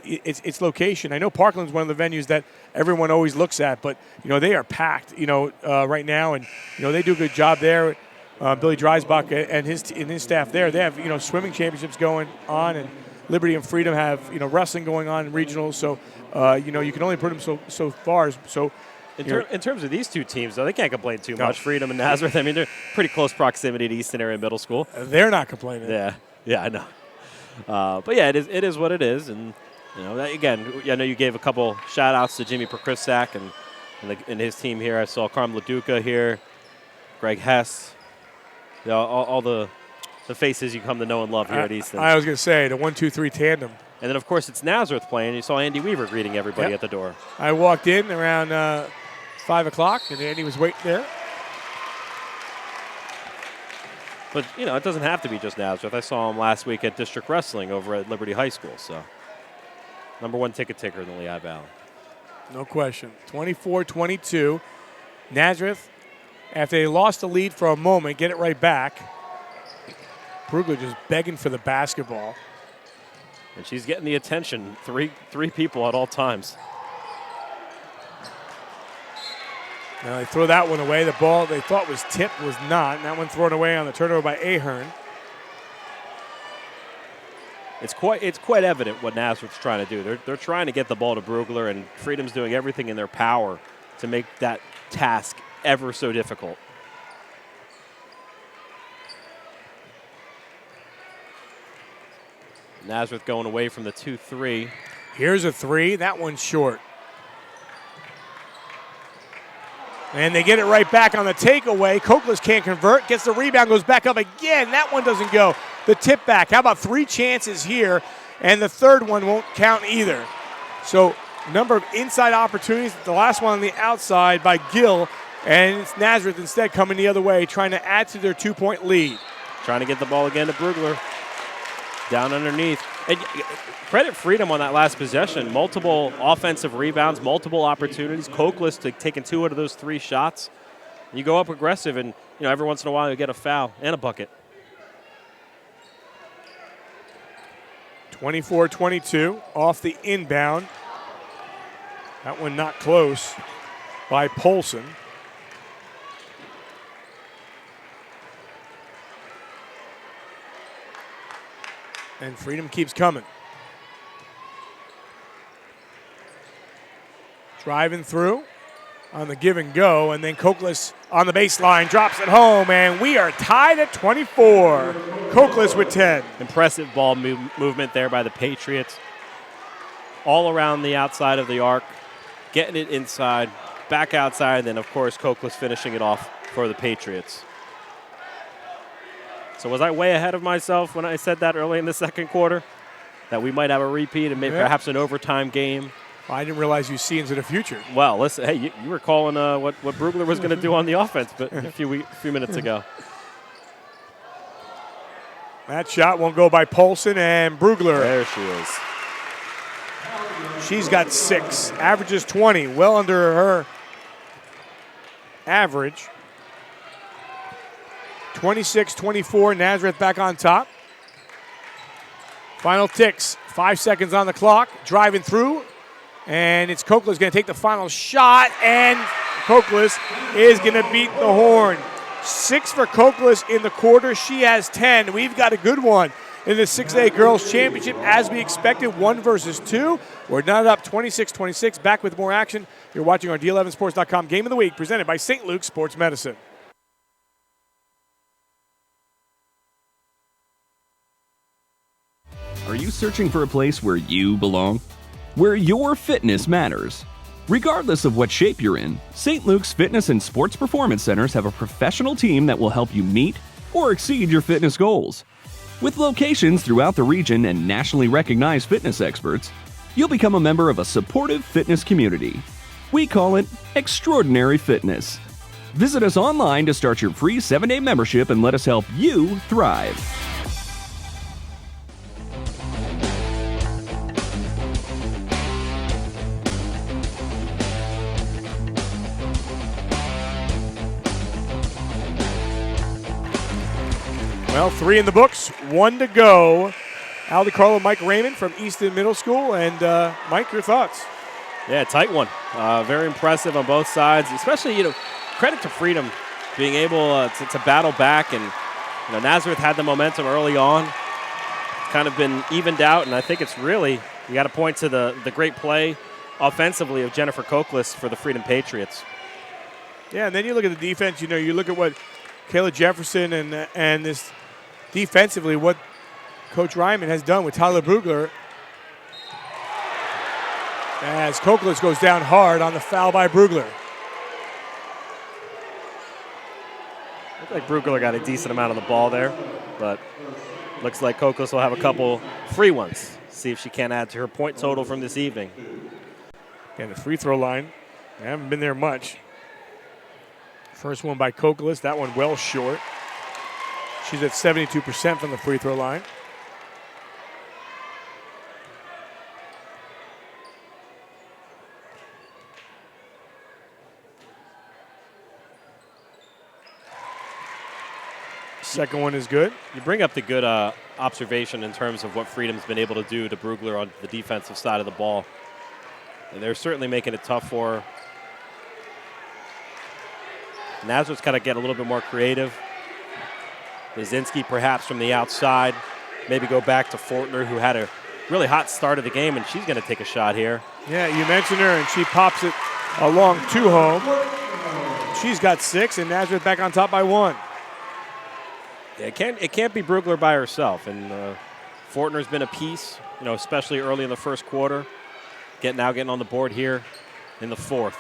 it's location. I know Parkland's one of the venues that everyone always looks at. But, they are packed, right now. And, they do a good job there. Billy Dreisbach and his staff there. They have, swimming championships going on. And Liberty and Freedom have, wrestling going on in regionals. So, you can only put them so far. So, in terms of these two teams, though, they can't complain too much. Freedom and Nazareth, I mean, they're pretty close proximity to Easton Area Middle School. They're not complaining. Yeah, I know. But yeah, it is what it is. And, again, I know you gave a couple shout-outs to Jimmy Perkrisak and his team here. I saw Carm LaDuca here, Greg Hess, all the faces you come to know and love here at Easton. I was going to say, the 1-2-3 tandem. And then, of course, it's Nazareth playing. You saw Andy Weaver greeting everybody at the door. I walked in around 5 o'clock, and Andy was waiting there. But, it doesn't have to be just Nazareth. I saw him last week at District Wrestling over at Liberty High School. So, #1 ticket taker in the Lehigh Valley. No question. 24-22. Nazareth, after they lost the lead for a moment, get it right back. Brugler just begging for the basketball. And she's getting the attention. Three people at all times. Now they throw that one away. The ball they thought was tipped was not. And that one thrown away on the turnover by Ahern. It's quite evident what Nazareth's trying to do. They're trying to get the ball to Brugler, and Freedom's doing everything in their power to make that task ever so difficult. Nazareth going away from the 2-3. Here's a 3. That one's short. And they get it right back on the takeaway. Koklus can't convert, gets the rebound, goes back up again. That one doesn't go. The tip back. How about 3 chances here? And the third one won't count either. So number of inside opportunities. The last one on the outside by Gill. And it's Nazareth instead coming the other way, trying to add to their 2-point lead. Trying to get the ball again to Brugler. Down underneath. And credit Freedom on that last possession. Multiple offensive rebounds, multiple opportunities. Koklus taking 2 out of those 3 shots. You go up aggressive, and every once in a while you get a foul and a bucket. 24-22 off the inbound. That one not close by Polson. And Freedom keeps coming. Driving through on the give and go, and then Koklus on the baseline drops it home, and we are tied at 24. Koklus with 10. Impressive ball movement there by the Patriots. All around the outside of the arc, getting it inside, back outside, and then, of course, Koklus finishing it off for the Patriots. So was I way ahead of myself when I said that early in the second quarter? That we might have a repeat and maybe perhaps an overtime game? Well, I didn't realize you see into the future. Well, listen, hey, you were calling what Brugler was going to do on the offense but a few minutes ago. That shot won't go by Polson, and Brugler. There she is. She's got 6, averages 20, well under her average. 26-24, Nazareth back on top. Final ticks, 5 seconds on the clock, driving through, and it's Koklus going to take the final shot, and Koklus is going to beat the horn. 6 for Koklus in the quarter. She has 10. We've got a good one in the 6A Girls Championship as we expected, 1 versus 2. We're not up 26-26. Back with more action. You're watching our D11Sports.com Game of the Week presented by St. Luke's Sports Medicine. Are you searching for a place where you belong? Where your fitness matters? Regardless of what shape you're in, St. Luke's Fitness and Sports Performance Centers have a professional team that will help you meet or exceed your fitness goals. With locations throughout the region and nationally recognized fitness experts, you'll become a member of a supportive fitness community. We call it Extraordinary Fitness. Visit us online to start your free 7-day membership and let us help you thrive. Well, 3 in the books, 1 to go. Al DiCarlo, Mike Raymond from Easton Middle School. And Mike, your thoughts? Yeah, tight one. Very impressive on both sides, especially, credit to Freedom being able to battle back. And, Nazareth had the momentum early on. It's kind of been evened out, and I think it's really, you got to point to the great play offensively of Jennifer Koklus for the Freedom Patriots. Yeah, and then you look at the defense. You look at what Kayla Jefferson and this defensively, what Coach Ryman has done with Tyler Brugler. As Koklus goes down hard on the foul by Brugler. Looked like Brugler got a decent amount of the ball there, but looks like Koklus will have a couple free ones. See if she can add to her point total from this evening. And the free throw line, they haven't been there much. First one by Koklus, that one well short. She's at 72% from the free throw line. Second one is good. You bring up the good observation in terms of what Freedom's been able to do to Brugler on the defensive side of the ball. And they're certainly making it tough for her. Nazareth's got to get a little bit more creative. Baczynski perhaps from the outside. Maybe go back to Fortner, who had a really hot start of the game, and she's going to take a shot here. Yeah, you mentioned her, and she pops it along 2 home. She's got 6, and Nazareth back on top by 1. Yeah, it can't be Brugler by herself, and Fortner's been a piece, especially early in the first quarter. Getting on the board here in the fourth.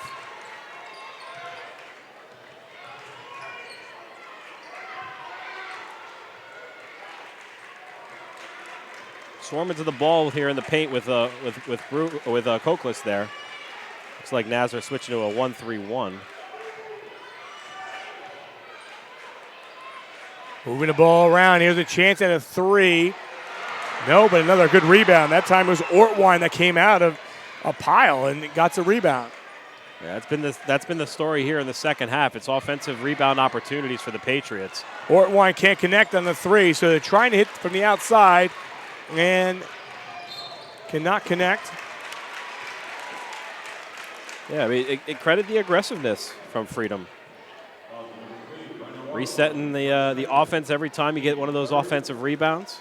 storm into the ball here in the paint with Koklus there. Looks like Nazareth switching to a 1-3-1. Moving the ball around. Here's a chance at a three. No, but another good rebound. That time it was Ortwine that came out of a pile and got the rebound. Yeah, that's been the story here in the second half. It's offensive rebound opportunities for the Patriots. Ortwine can't connect on the three, so they're trying to hit from the outside and cannot connect. Yeah, I mean, it credit the aggressiveness from Freedom. Resetting the offense every time you get one of those offensive rebounds.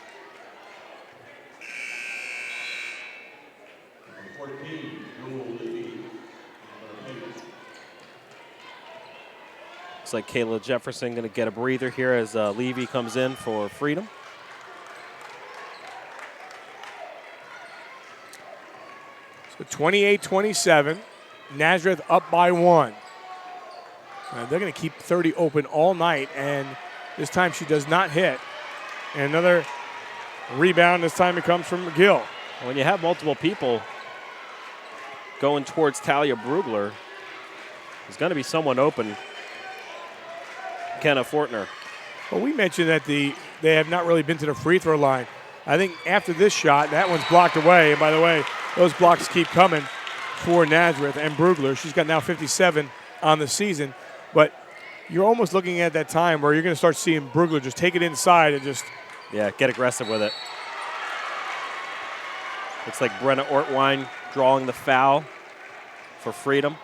Looks like Kayla Jefferson going to get a breather here as Levy comes in for Freedom. So 28-27, Nazareth up by 1. They're going to keep 30 open all night, and this time she does not hit. And another rebound, this time it comes from McGill. When you have multiple people going towards Talia Brugler, there's going to be someone open. Kenna Fortner. Well, we mentioned that they have not really been to the free throw line. I think after this shot, that one's blocked away. And by the way, those blocks keep coming for Nazareth and Brugler. She's got now 57 on the season. But you're almost looking at that time where you're going to start seeing Brugler just take it inside and just... Yeah, get aggressive with it. Looks like Brenna Ortwine drawing the foul for Freedom.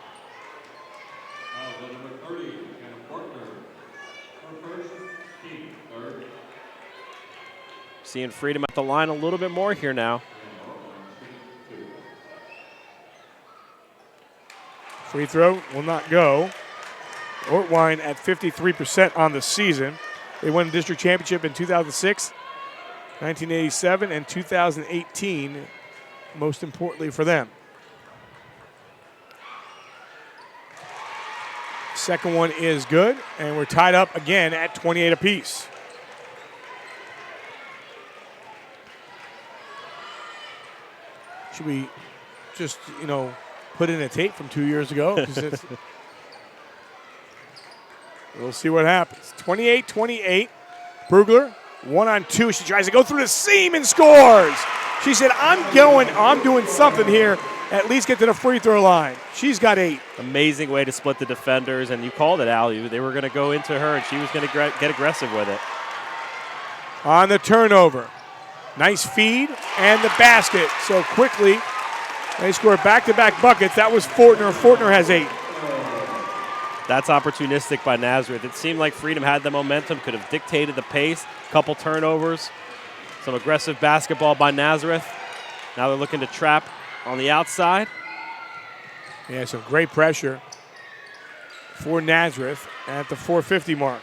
Seeing Freedom at the line a little bit more here now. Free throw will not go. Ortwine at 53% on the season. They won the district championship in 2006, 1987, and 2018, most importantly for them. Second one is good, and we're tied up again at 28 apiece. Should we just, put in a tape from 2 years ago? 'Cause we'll see what happens. 28-28. Brugler, 1-on-2. She tries to go through the seam and scores. She said, I'm doing something here. At least get to the free throw line. She's got 8. Amazing way to split the defenders, and you called it, Al. They were going to go into her, and she was going to get aggressive with it. On the turnover. Nice feed and the basket. So quickly, they score back-to-back buckets. That was Fortner. Fortner has 8. That's opportunistic by Nazareth. It seemed like Freedom had the momentum, could have dictated the pace. Couple turnovers, some aggressive basketball by Nazareth. Now they're looking to trap on the outside. Yeah, some great pressure for Nazareth at the 4:50 mark.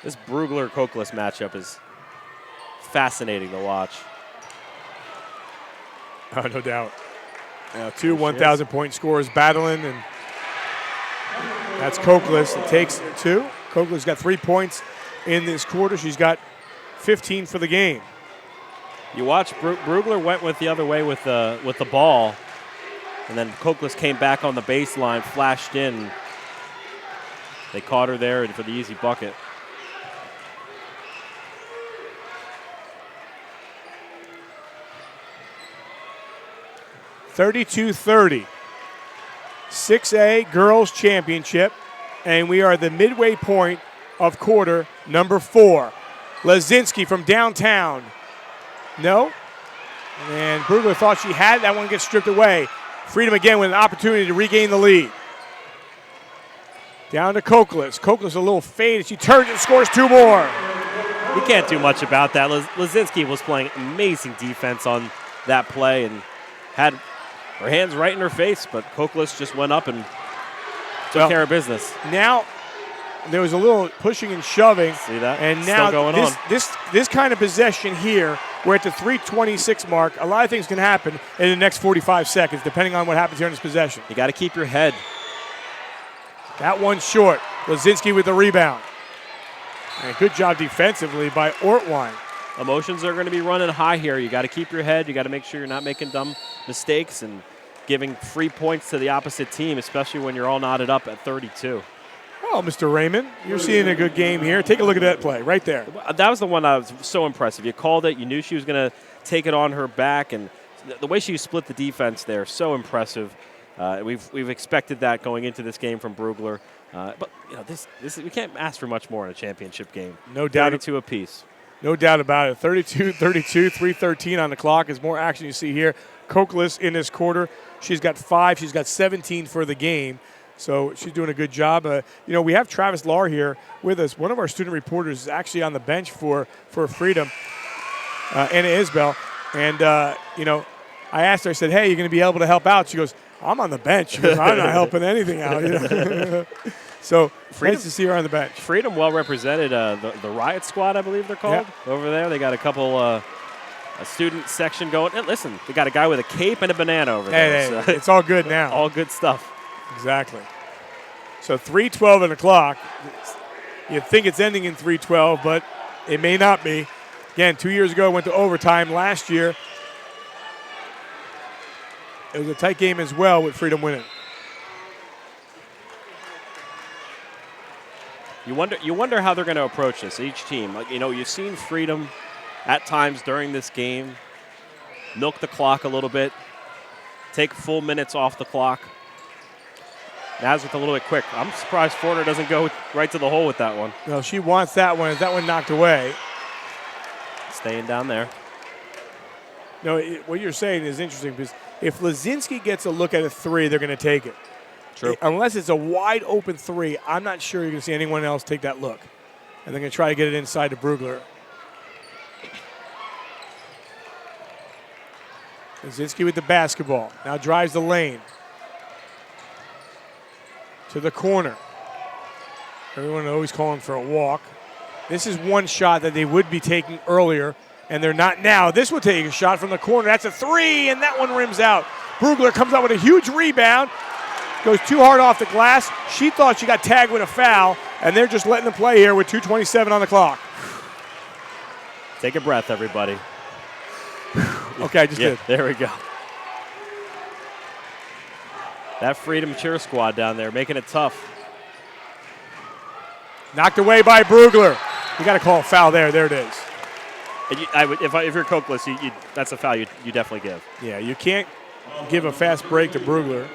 This Brugler-Koklus matchup is fascinating to watch. Oh, no doubt. Two 1,000-point scorers battling, and that's Koklus. It takes 2. Koklus got 3 points in this quarter. She's got 15 for the game. You watch Brugler went with the other way with the ball, and then Koklus came back on the baseline, flashed in. They caught her there for the easy bucket. (32-30). 6A Girls Championship, and we are at the midway point of quarter number 4. Lazinski from downtown. No. And Brugler thought she had. That one gets stripped away. Freedom again with an opportunity to regain the lead. Down to Koklus. Koklus a little fade. She turns and scores 2 more. You can't do much about that. Lazinski was playing amazing defense on that play and had her hands right in her face, but Koklus just went up and took care of business. Now there was a little pushing and shoving. See that? And Still now going on. this kind of possession here, we're at the 3:26 mark. A lot of things can happen in the next 45 seconds, depending on what happens here in this possession. You got to keep your head. That one's short. Lazinski with the rebound. And good job defensively by Ortwine. Emotions are going to be running high here. You got to keep your head. You got to make sure you're not making dumb mistakes and giving free points to the opposite team, especially when you're all knotted up at 32. Oh, Mr. Raymond, you're seeing a good game here. Take a look at that play right there. That was the one that was so impressive. You called it. You knew she was going to take it on her back, and the way she split the defense there, so impressive. We've expected that going into this game from Brugler. But this we can't ask for much more in a championship game. No doubt. 32 apiece. No doubt about it. 32-32, 3:13 on the clock is more action you see here. Kokless in this quarter. She's got 5. She's got 17 for the game. So she's doing a good job. We have Travis Lahr here with us. One of our student reporters is actually on the bench for Freedom, Anna Isbell. And, I asked her, I said, hey, you're going to be able to help out? She goes, I'm on the bench. She goes, I'm not helping anything out. So nice to see her on the bench. Freedom well represented. The Riot Squad, I believe they're called, over there. They got a couple a student section going. And listen, they got a guy with a cape and a banana over there. So it's all good now. All good stuff. Exactly. So 3:12 on the clock. You'd think it's ending in 3:12, but it may not be. Again, 2 years ago, it went to overtime. Last year, it was a tight game as well with Freedom winning. You wonder how they're going to approach this, each team. You've seen Freedom at times during this game milk the clock a little bit, take full minutes off the clock. Nazareth a little bit quick. I'm surprised Forder doesn't go right to the hole with that one. No, she wants that one. Is that one knocked away? Staying down there. No, what you're saying is interesting because if Lazinski gets a look at a 3, they're going to take it. True. Unless it's a wide open 3, I'm not sure you're going to see anyone else take that look. And they're going to try to get it inside to Brugler. Lazinski with the basketball. Now drives the lane. To the corner. Everyone always calling for a walk. This is one shot that they would be taking earlier, and they're not now. This will take a shot from the corner. That's a 3, and that one rims out. Brugler comes out with a huge rebound. Goes too hard off the glass. She thought she got tagged with a foul, and they're just letting them play here with 2:27 on the clock. Take a breath, everybody. Okay, I just did. There we go. That Freedom cheer squad down there making it tough. Knocked away by Brugler. You got to call a foul there. There it is. If you're Kokless, that's a foul you definitely give. Yeah, you can't give a fast break to Brugler.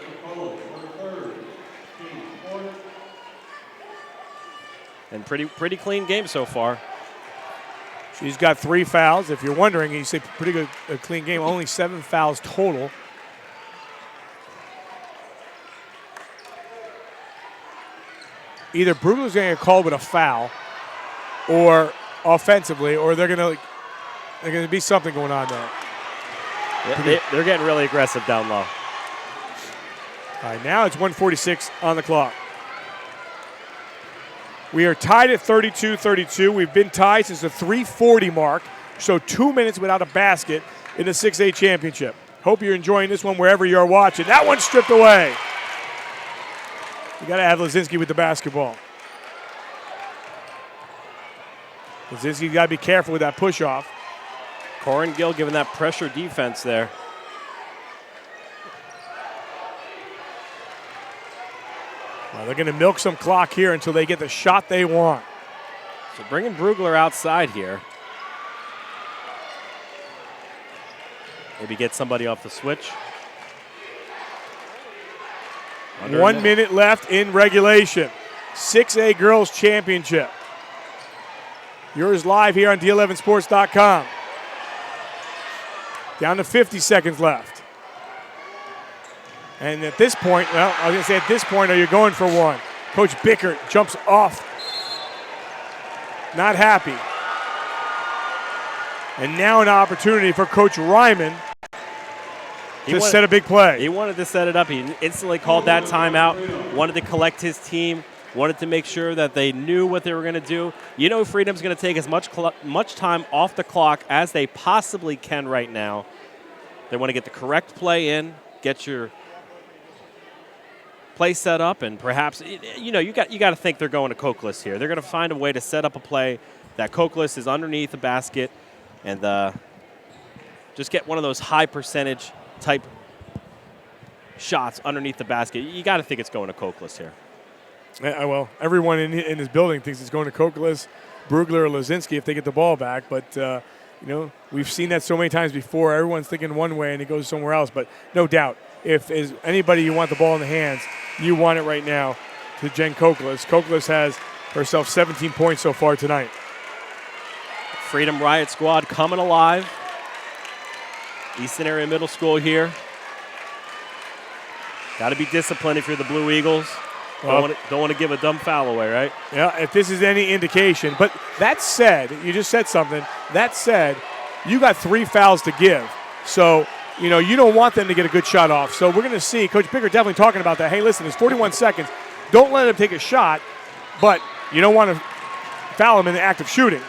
And pretty clean game so far. She's got 3 fouls. If you're wondering, you say pretty good, a clean game. Only 7 fouls total. Either Brugler's going to get called with a foul, or offensively, or they're going to be something going on there. Yeah, they're getting really aggressive down low. All right, now it's 1:46 on the clock. We are tied at 32-32. We've been tied since the 3:40 mark, so 2 minutes without a basket in the 6A championship. Hope you're enjoying this one wherever you're watching. That one's stripped away. You got to have Lazinski with the basketball. Lazinski got to be careful with that push-off. Corin Gill giving that pressure defense there. Well, they're going to milk some clock here until they get the shot they want. So bringing Brugler outside here. Maybe get somebody off the switch. 1 minute left in regulation. 6A Girls Championship. Yours live here on D11sports.com. Down to 50 seconds left. And at this point, well, I was going to say at this point, are you going for one? Coach Bickert jumps off. Not happy. And now an opportunity for Coach Ryman to set a big play. He wanted to set it up. He instantly called that timeout, wanted to collect his team, wanted to make sure that they knew what they were going to do. You know Freedom's going to take as much time off the clock as they possibly can right now. They want to get the correct play in, get your play set up, and perhaps you got to think they're going to Cokeless here. They're going to find a way to set up a play that Cokeless is underneath the basket, and just get one of those high percentage type shots underneath the basket. You got to think it's going to Cokeless here. Yeah, well, everyone in this building thinks it's going to Cokeless, Brugler, or Lazinski if they get the ball back. But, we've seen that so many times before. Everyone's thinking one way and it goes somewhere else. But no doubt, if there's anybody you want the ball in the hands, you want it right now to Jen Cokeless. Cokeless has herself 17 points so far tonight. Freedom Riot Squad coming alive. Easton Area Middle School here. Got to be disciplined if you're the Blue Eagles. Don't want to give a dumb foul away, right? Yeah, if this is any indication. But that said, you just said something. That said, you got 3 fouls to give. So, you don't want them to get a good shot off. So we're going to see. Coach Bickert definitely talking about that. Hey, listen, it's 41 seconds. Don't let them take a shot, but you don't want to foul them in the act of shooting.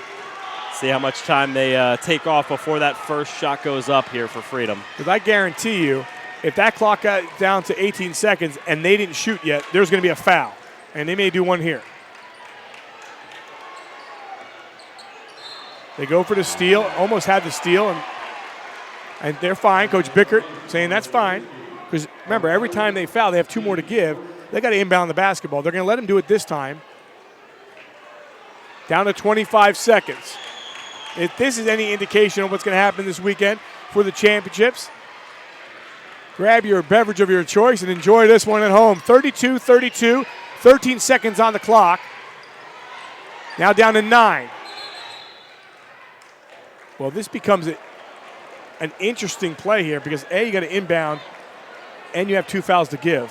See how much time they take off before that first shot goes up here for Freedom. Because I guarantee you, if that clock got down to 18 seconds and they didn't shoot yet, there's going to be a foul. And they may do one here. They go for the steal, almost had the steal, and they're fine. Coach Bickert saying that's fine. Because remember, every time they foul, they have 2 more to give. They got to inbound the basketball. They're going to let them do it this time. Down to 25 seconds. If this is any indication of what's going to happen this weekend for the championships, grab your beverage of your choice and enjoy this one at home. 32-32, 13 seconds on the clock. Now down to 9. Well, this becomes an interesting play here because, A, you got to inbound, and you have 2 fouls to give.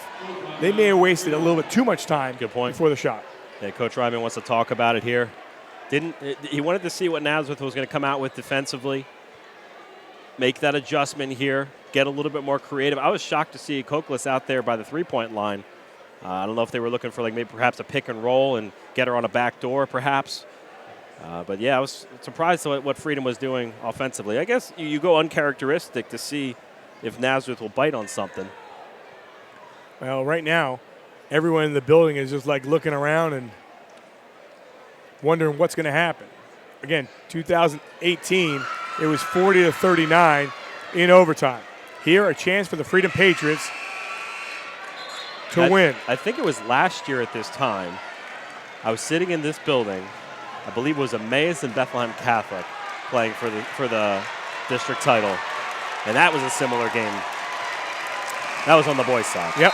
They may have wasted a little bit too much time before the shot. Yeah, Coach Ryman wants to talk about it here. He wanted to see what Nazareth was going to come out with defensively, make that adjustment here, get a little bit more creative. I was shocked to see Cokeless out there by the 3-point line. I don't know if they were looking for maybe perhaps a pick and roll and get her on a back door perhaps. But, yeah, I was surprised at what Freedom was doing offensively. I guess you go uncharacteristic to see if Nazareth will bite on something. Well, right now, everyone in the building is just looking around and wondering what's going to happen. Again, 2018, it was 40-39 in overtime. Here, a chance for the Freedom Patriots to win. I think it was last year at this time. I was sitting in this building. I believe it was Emmaus and Bethlehem Catholic playing for the district title. And that was a similar game. That was on the boys' side. Yep.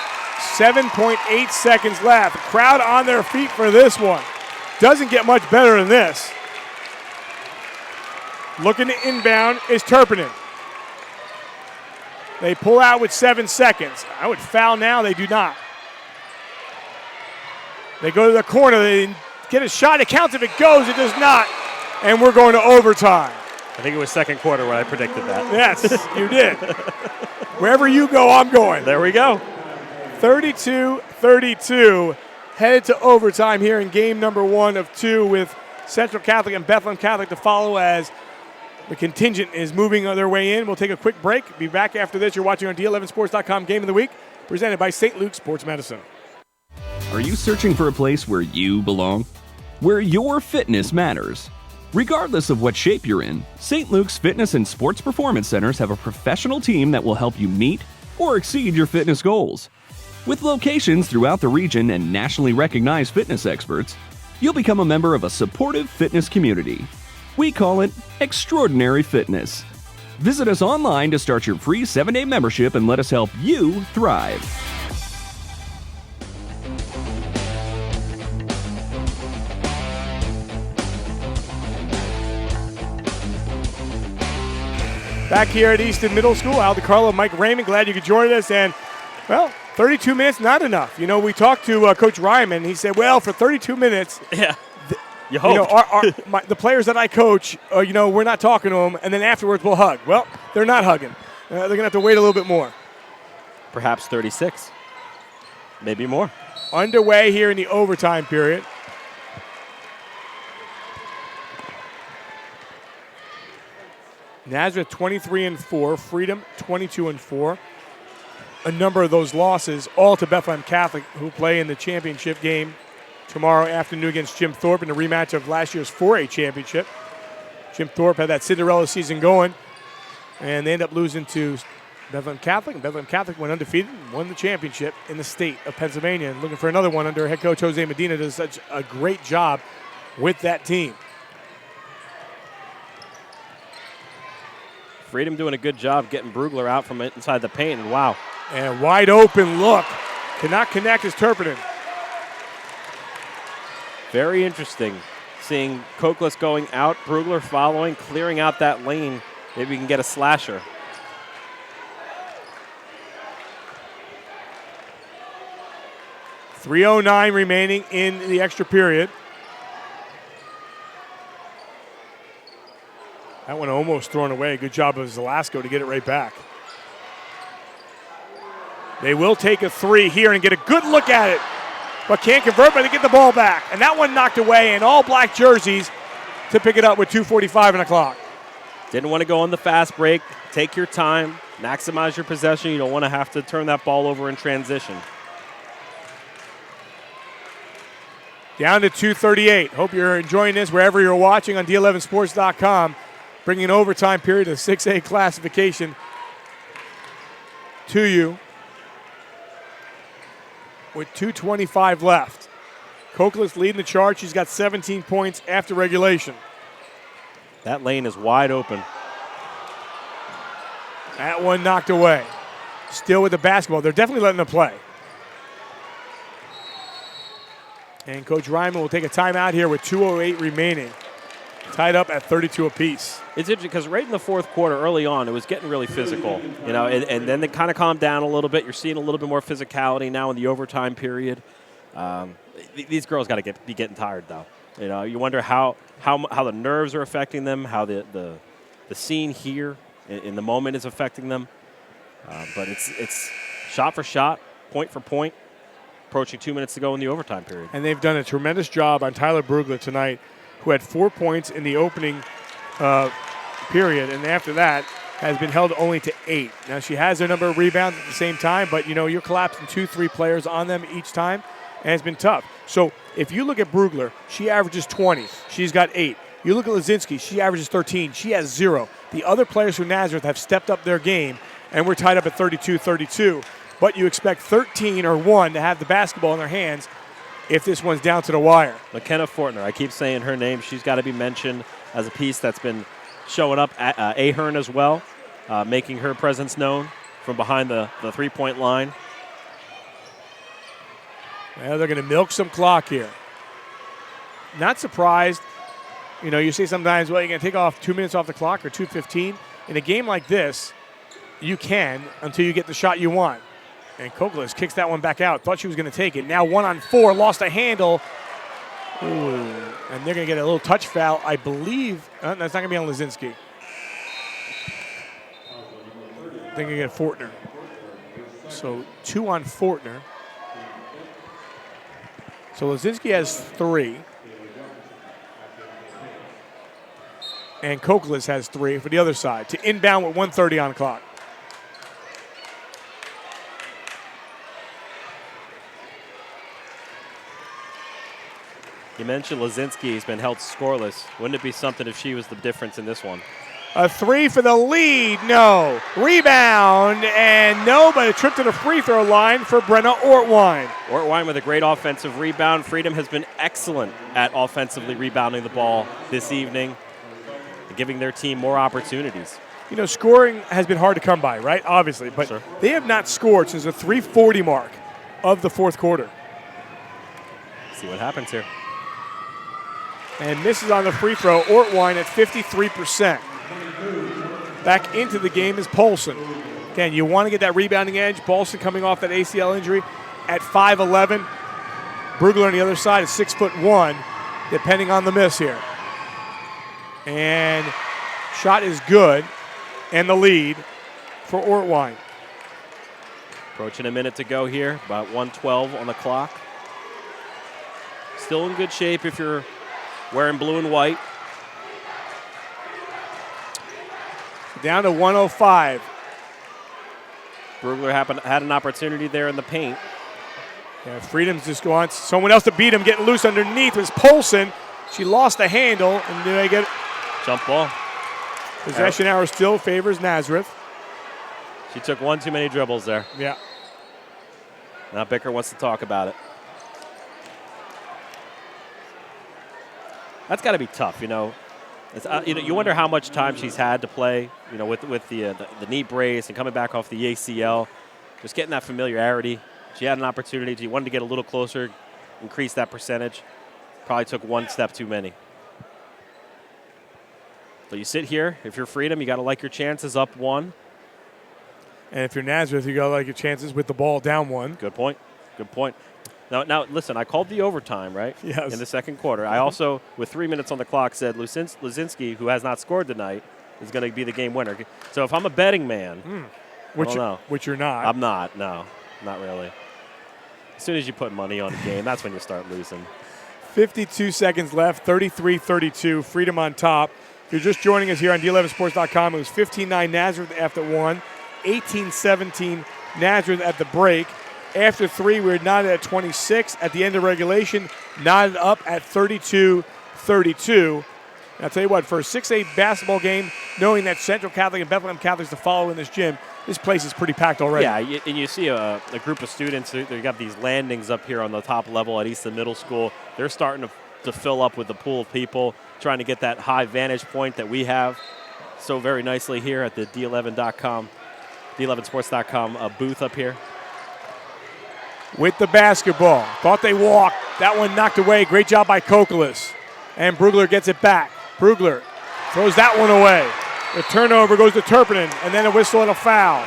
7.8 seconds left. The crowd on their feet for this one. Doesn't get much better than this. Looking to inbound is Turpinen. They pull out with 7 seconds. I would foul now. They do not. They go to the corner. They get a shot. It counts if it goes. It does not. And we're going to overtime. I think it was second quarter when I predicted that. Yes, you did. Wherever you go, I'm going. There we go. 32-32. Headed to overtime here in game number 1 of 2 with Central Catholic and Bethlehem Catholic to follow as the contingent is moving their way in. We'll take a quick break. Be back after this. You're watching on D11Sports.com Game of the Week, presented by St. Luke's Sports Medicine. Are you searching for a place where you belong? Where your fitness matters? Regardless of what shape you're in, St. Luke's Fitness and Sports Performance Centers have a professional team that will help you meet or exceed your fitness goals. With locations throughout the region and nationally recognized fitness experts, you'll become a member of a supportive fitness community. We call it Extraordinary Fitness. Visit us online to start your free 7-day membership and let us help you thrive. Back here at Easton Middle School, Al DiCarlo, Mike Raymond, glad you could join us. And, well, 32 minutes, not enough. We talked to Coach Ryman. He said, well, for 32 minutes, yeah, you hope. The players that I coach, we're not talking to them, and then afterwards we'll hug. Well, they're not hugging. They're going to have to wait a little bit more. Perhaps 36. Maybe more. Underway here in the overtime period. Nazareth 23-4, Freedom 22-4. a number of those losses, all to Bethlehem Catholic, who play in the championship game tomorrow afternoon against Jim Thorpe in a rematch of last year's 4A championship. Jim Thorpe had that Cinderella season going, and they end up losing to Bethlehem Catholic. And Bethlehem Catholic went undefeated and won the championship in the state of Pennsylvania. And looking for another one under head coach Jose Medina, does such a great job with that team. Freedom doing a good job getting Brugler out from inside the paint, and wow. And wide open look. Cannot connect as Turpin. Very interesting seeing Koklus going out, Brugler following, clearing out that lane. Maybe we can get a slasher. .309 remaining in the extra period. That one almost thrown away. Good job of Zelasco to get it right back. They will take a three here and get a good look at it, but can't convert, but they get the ball back. And that one knocked away, and all black jerseys to pick it up with 2:45 on the clock. Didn't want to go on the fast break. Take your time, maximize your possession. You don't want to have to turn that ball over in transition. Down to 2:38. Hope you're enjoying this wherever you're watching on D11sports.com. Bringing an overtime period of 6A classification to you with 2:25 left. Koklus leading the charge. She's got 17 points after regulation. That lane is wide open. That one knocked away. Still with the basketball. They're definitely letting them play. And Coach Ryman will take a timeout here with 2:08 remaining. Tied up at 32 apiece. It's interesting because right in the fourth quarter, early on, it was getting really physical, and then they kind of calmed down a little bit. You're seeing a little bit more physicality now in the overtime period. These girls got to be getting tired, though. You wonder how the nerves are affecting them, how the scene here in the moment is affecting them. But it's shot for shot, point for point, approaching 2 minutes to go in the overtime period. And they've done a tremendous job on Tyler Brugler tonight, who had 4 points in the opening period, and after that has been held only to 8. Now, she has a number of rebounds at the same time, but, you're collapsing 2-3 players on them each time, and it's been tough. So if you look at Brugler, she averages 20. She's got 8. You look at Lazinski, she averages 13. She has 0. The other players from Nazareth have stepped up their game, and we're tied up at 32-32. But you expect 13 or 1 to have the basketball in their hands if this one's down to the wire. McKenna Fortner, I keep saying her name. She's got to be mentioned as a piece that's been showing up at Ahern as well, making her presence known from behind the three-point line. Well, they're going to milk some clock here. Not surprised. You say sometimes, well, you're going to take off 2 minutes off the clock or 2:15. In a game like this, you can until you get the shot you want. And Koklus kicks that one back out. Thought she was going to take it. Now 1-on-4, lost a handle. Ooh. And they're going to get a little touch foul, I believe. That's not going to be on Lazinski. They're going to get Fortner. So 2 on Fortner. So Lazinski has 3. And Koklus has 3 for the other side to inbound with 1:30 on the clock. You mentioned Lazinski has been held scoreless. Wouldn't it be something if she was the difference in this one? A 3 for the lead, no. Rebound, and no, but a trip to the free throw line for Brenna Ortwine. Ortwine with a great offensive rebound. Freedom has been excellent at offensively rebounding the ball this evening, giving their team more opportunities. Scoring has been hard to come by, right? Obviously, but Sure. They have not scored since the 3:40 mark of the fourth quarter. See what happens here. And misses on the free throw. Ortwine at 53%. Back into the game is Polson. Again, you want to get that rebounding edge. Polson coming off that ACL injury at 5'11". Brugler on the other side is 6'1", depending on the miss here. And shot is good. And the lead for Ortwine. Approaching a minute to go here. About 1:12 on the clock. Still in good shape if you're wearing blue and white. Down to 105. Brugler had an opportunity there in the paint. Yeah, Freedom's just wants someone else to beat him. Getting loose underneath was Polson. She lost the handle, and do they get it? Jump ball. Possession arrow still favors Nazareth. She took one too many dribbles there. Yeah. Now Bicker wants to talk about it. That's got to be tough, you know. You wonder how much time she's had to play, you know, with the knee brace and coming back off the ACL. Just getting that familiarity. She had an opportunity. She wanted to get a little closer, increase that percentage. Probably took one step too many. So you sit here. If you're Freedom, you got to like your chances up one. And if you're Nazareth, you got to like your chances with the ball down one. Good point. Good point. Now, listen, I called the overtime, right? Yes. In the second quarter. I also, with 3 minutes on the clock, said Luzinski, who has not scored tonight, is going to be the game winner. So if I'm a betting man, Which you're not. I'm not. No, not really. As soon as you put money on a game, that's when you start losing. 52 seconds left, 33-32, Freedom on top. If you're just joining us here on D11Sports.com, it was 15-9 Nazareth after one, 18-17 Nazareth at the break. After three, we were knotted at 26. At the end of regulation, knotted up at 32-32. I'll tell you what, for a 6A basketball game, knowing that Central Catholic and Bethlehem Catholic's to follow in this gym, this place is pretty packed already. Yeah, and you see a group of students, they got these landings up here on the top level at Easton Middle School. They're starting to fill up with the pool of people, trying to get that high vantage point that we have so very nicely here at the D11.com, D11Sports.com booth up here. With the basketball. Thought they walked. That one knocked away. Great job by Kokolas. And Brugler gets it back. Brugler throws that one away. The turnover goes to Turpinen, and then a whistle and a foul.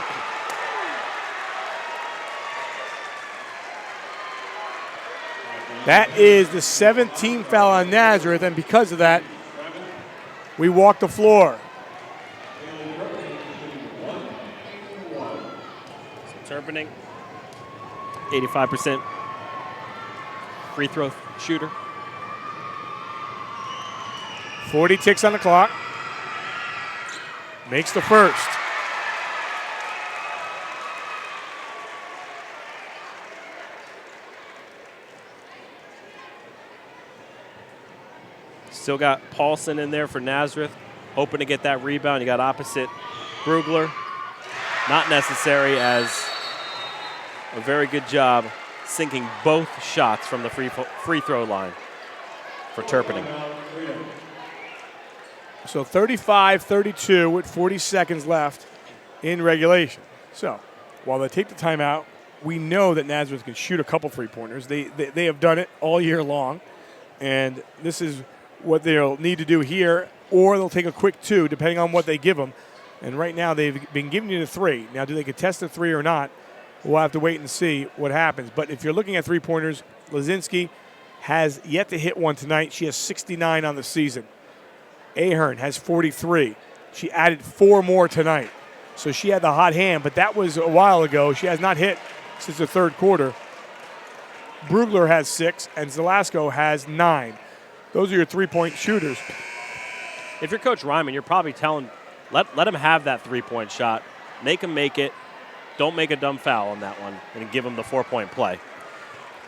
That is the 17th foul on Nazareth, and because of that, we walk the floor. So Turpinen, 85% free throw shooter. 40 ticks on the clock. Makes the first. Still got Paulson in there for Nazareth, hoping to get that rebound. You got opposite Brugler. Not necessary, as a very good job sinking both shots from the free throw line for Turpinen. So 35-32 with 40 seconds left in regulation. So while they take the timeout, we know that Nazareth can shoot a couple three-pointers. They have done it all year long, and this is what they'll need to do here, or they'll take a quick two, depending on what they give them. And right now they've been giving you the three. Now, do they contest the three or not? We'll have to wait and see what happens. But if you're looking at three-pointers, Lazinski has yet to hit one tonight. She has 69 on the season. Ahern has 43. She added 4 more tonight. So she had the hot hand, but that was a while ago. She has not hit since the third quarter. Brugler has 6, and Zelasco has 9. Those are your three-point shooters. If you're Coach Ryman, you're probably telling, let him have that three-point shot. Make him make it. Don't make a dumb foul on that one, and give him the 4-point play.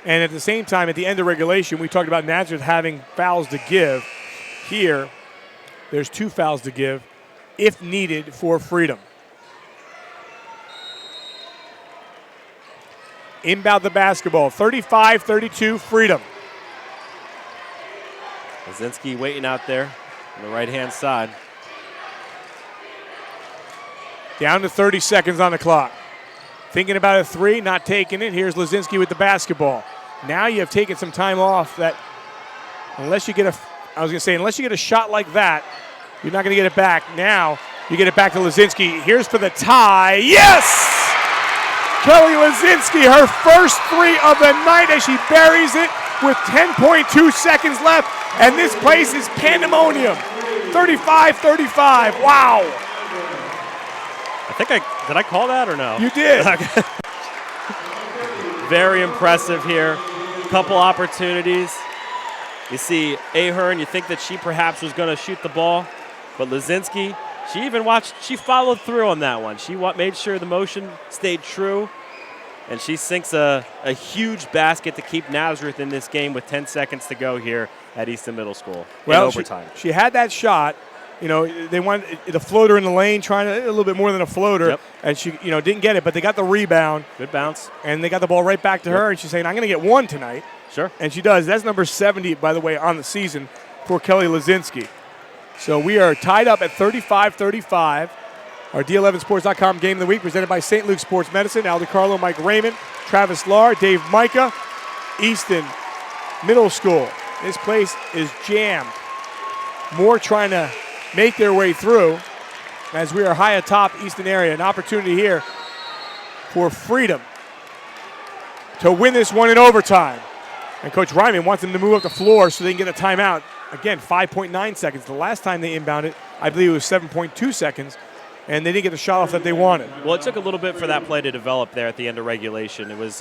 And at the same time, at the end of regulation, we talked about Nazareth having fouls to give. Here, there's 2 fouls to give if needed for Freedom. Inbound the basketball, 35-32 Freedom. Lazinski waiting out there on the right-hand side. Down to 30 seconds on the clock. Thinking about a three, not taking it. Here's Lazinski with the basketball. Now you have taken some time off that unless you get a shot like that, you're not going to get it back. Now you get it back to Lazinski. Here's for the tie. Yes! Kelly Lazinski, her first three of the night as she buries it with 10.2 seconds left. And this place is pandemonium. 35-35. Wow. Did I call that or no? You did. Very impressive here. Couple opportunities. You see Ahern, you think that she perhaps was going to shoot the ball, but Lazinski She even she followed through on that one. She made sure the motion stayed true, and she sinks a huge basket to keep Nazareth in this game with 10 seconds to go here at Easton Middle School in overtime. She had that shot. You know, they wanted the floater in the lane, trying a little bit more than a floater, and she, didn't get it, but they got the rebound. Good bounce. And they got the ball right back to her, and she's saying, I'm going to get one tonight. Sure. And she does. That's number 70, by the way, on the season for Kelly Lazinski. So we are tied up at 35-35. Our D11Sports.com Game of the Week presented by St. Luke Sports Medicine. Al DiCarlo, Mike Raymond, Travis Lahr, Dave Micah, Easton Middle School. This place is jammed. More trying to make their way through as we are high atop Easton area. An opportunity here for Freedom to win this one in overtime. And Coach Ryman wants them to move up the floor so they can get a timeout. Again, 5.9 seconds. The last time they inbounded, I believe it was 7.2 seconds, and they didn't get the shot off that they wanted. Well, it took a little bit for that play to develop there at the end of regulation. It was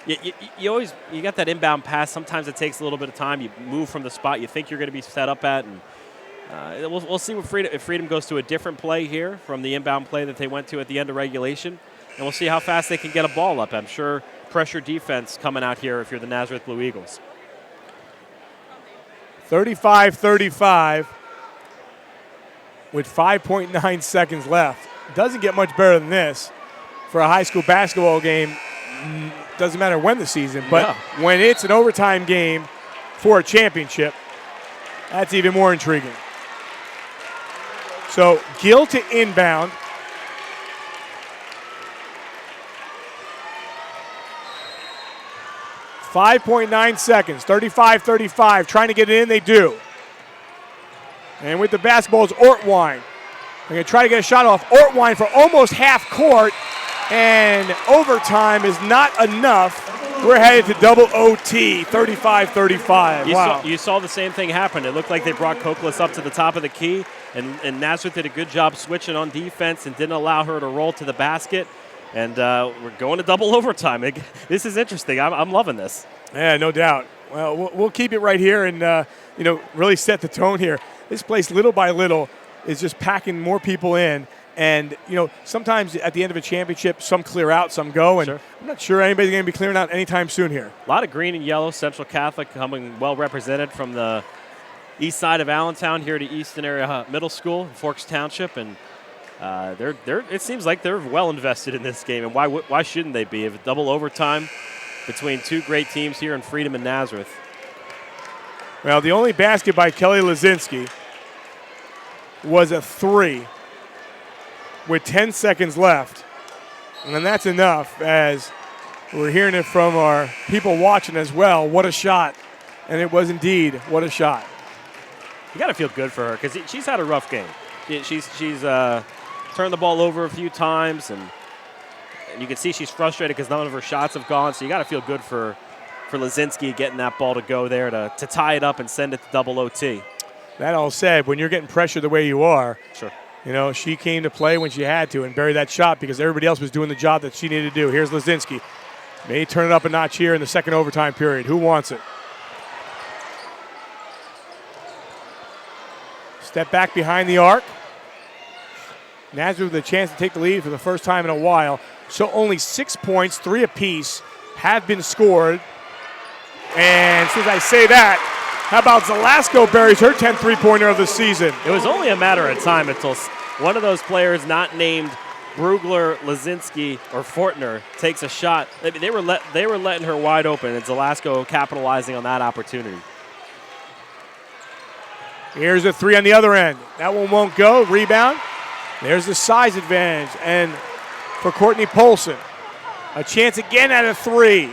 you got that inbound pass. Sometimes it takes a little bit of time. You move from the spot you think you're going to be set up at, and we'll see if Freedom goes to a different play here from the inbound play that they went to at the end of regulation, and we'll see how fast they can get a ball up. I'm sure pressure defense coming out here if you're the Nazareth Blue Eagles. 35-35 with 5.9 seconds left. Doesn't get much better than this for a high school basketball game. Doesn't matter when the season, but when it's an overtime game for a championship, that's even more intriguing. So Gill to inbound. .9 seconds, 35-35, trying to get it in, they do. And with the basketball is Ortwine. They're going to try to get a shot off. Ortwine for almost half court, and overtime is not enough. We're headed to double OT, 35-35. Wow. You saw the same thing happen. It looked like they brought Cokless up to the top of the key, and Nazareth did a good job switching on defense and didn't allow her to roll to the basket. And we're going to double overtime. This is interesting. I'm loving this. Yeah, no doubt. Well, we'll keep it right here and, really set the tone here. This place, little by little, is just packing more people in. And, sometimes at the end of a championship, some clear out, some go. And I'm not sure anybody's going to be clearing out anytime soon here. A lot of green and yellow. Central Catholic coming well represented from the east side of Allentown here to Easton Area Middle School, Forks Township. And it seems like they're well invested in this game, and why shouldn't they be? If it's double overtime between two great teams here in Freedom and Nazareth. Well, the only basket by Kelly Lazinski was a 3 with 10 seconds left, and then that's enough, as we're hearing it from our people watching as well. What a shot, and it was indeed what a shot. You got to feel good for her because she's had a rough game. She's turned the ball over a few times, and you can see she's frustrated because none of her shots have gone. So you got to feel good for Lazinski getting that ball to go there to tie it up and send it to double OT. That all said, when you're getting pressure the way you are, sure. She came to play when she had to and buried that shot because everybody else was doing the job that she needed to do. Here's Lazinski. May turn it up a notch here in the second overtime period. Who wants it? Step back behind the arc. Nazareth with a chance to take the lead for the first time in a while. So only 6 points, 3 apiece, have been scored. And since I say that, how about Zelasco buries her 10th three-pointer of the season? It was only a matter of time until one of those players not named Brugler, Lazinski, or Fortner takes a shot. I mean, they were letting her wide open, and Zelasco capitalizing on that opportunity. Here's a 3 on the other end. That one won't go. Rebound. There's the size advantage. And for Courtney Polson, a chance again at a 3.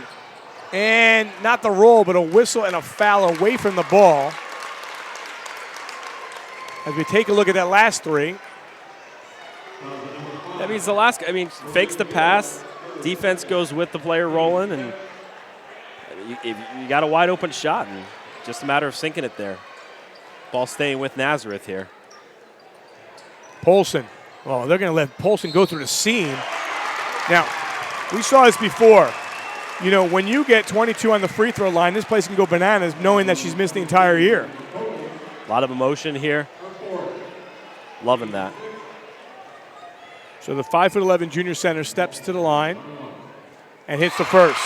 And not the roll, but a whistle and a foul away from the ball. As we take a look at that last 3. That means Zelasco, fakes the pass. Defense goes with the player rolling, and you got a wide open shot. And just a matter of sinking it there. Ball staying with Nazareth here. Polson. Well, they're going to let Polson go through the seam. Now, we saw this before. When you get 22 on the free throw line, this place can go bananas knowing that she's missed the entire year. A lot of emotion here. Loving that. So the 5'11" junior center steps to the line and hits the first.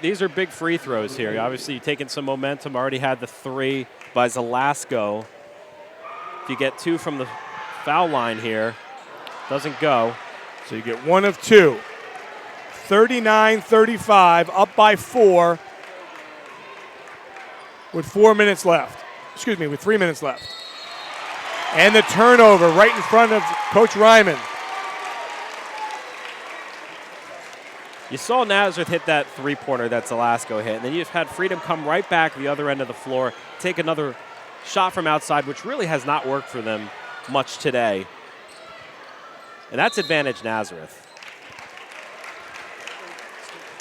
These are big free throws here. Obviously, you're taking some momentum. Already had the 3 by Zalasko. If you get 2 from the foul line here, doesn't go. So you get 1 of 2. 39-35, up by 4 with 4 minutes left. Excuse me, with 3 minutes left. And the turnover right in front of Coach Ryman. You saw Nazareth hit that three-pointer that Zalasko hit, and then you've had Freedom come right back the other end of the floor, take another shot from outside, which really has not worked for them much today. And that's advantage Nazareth.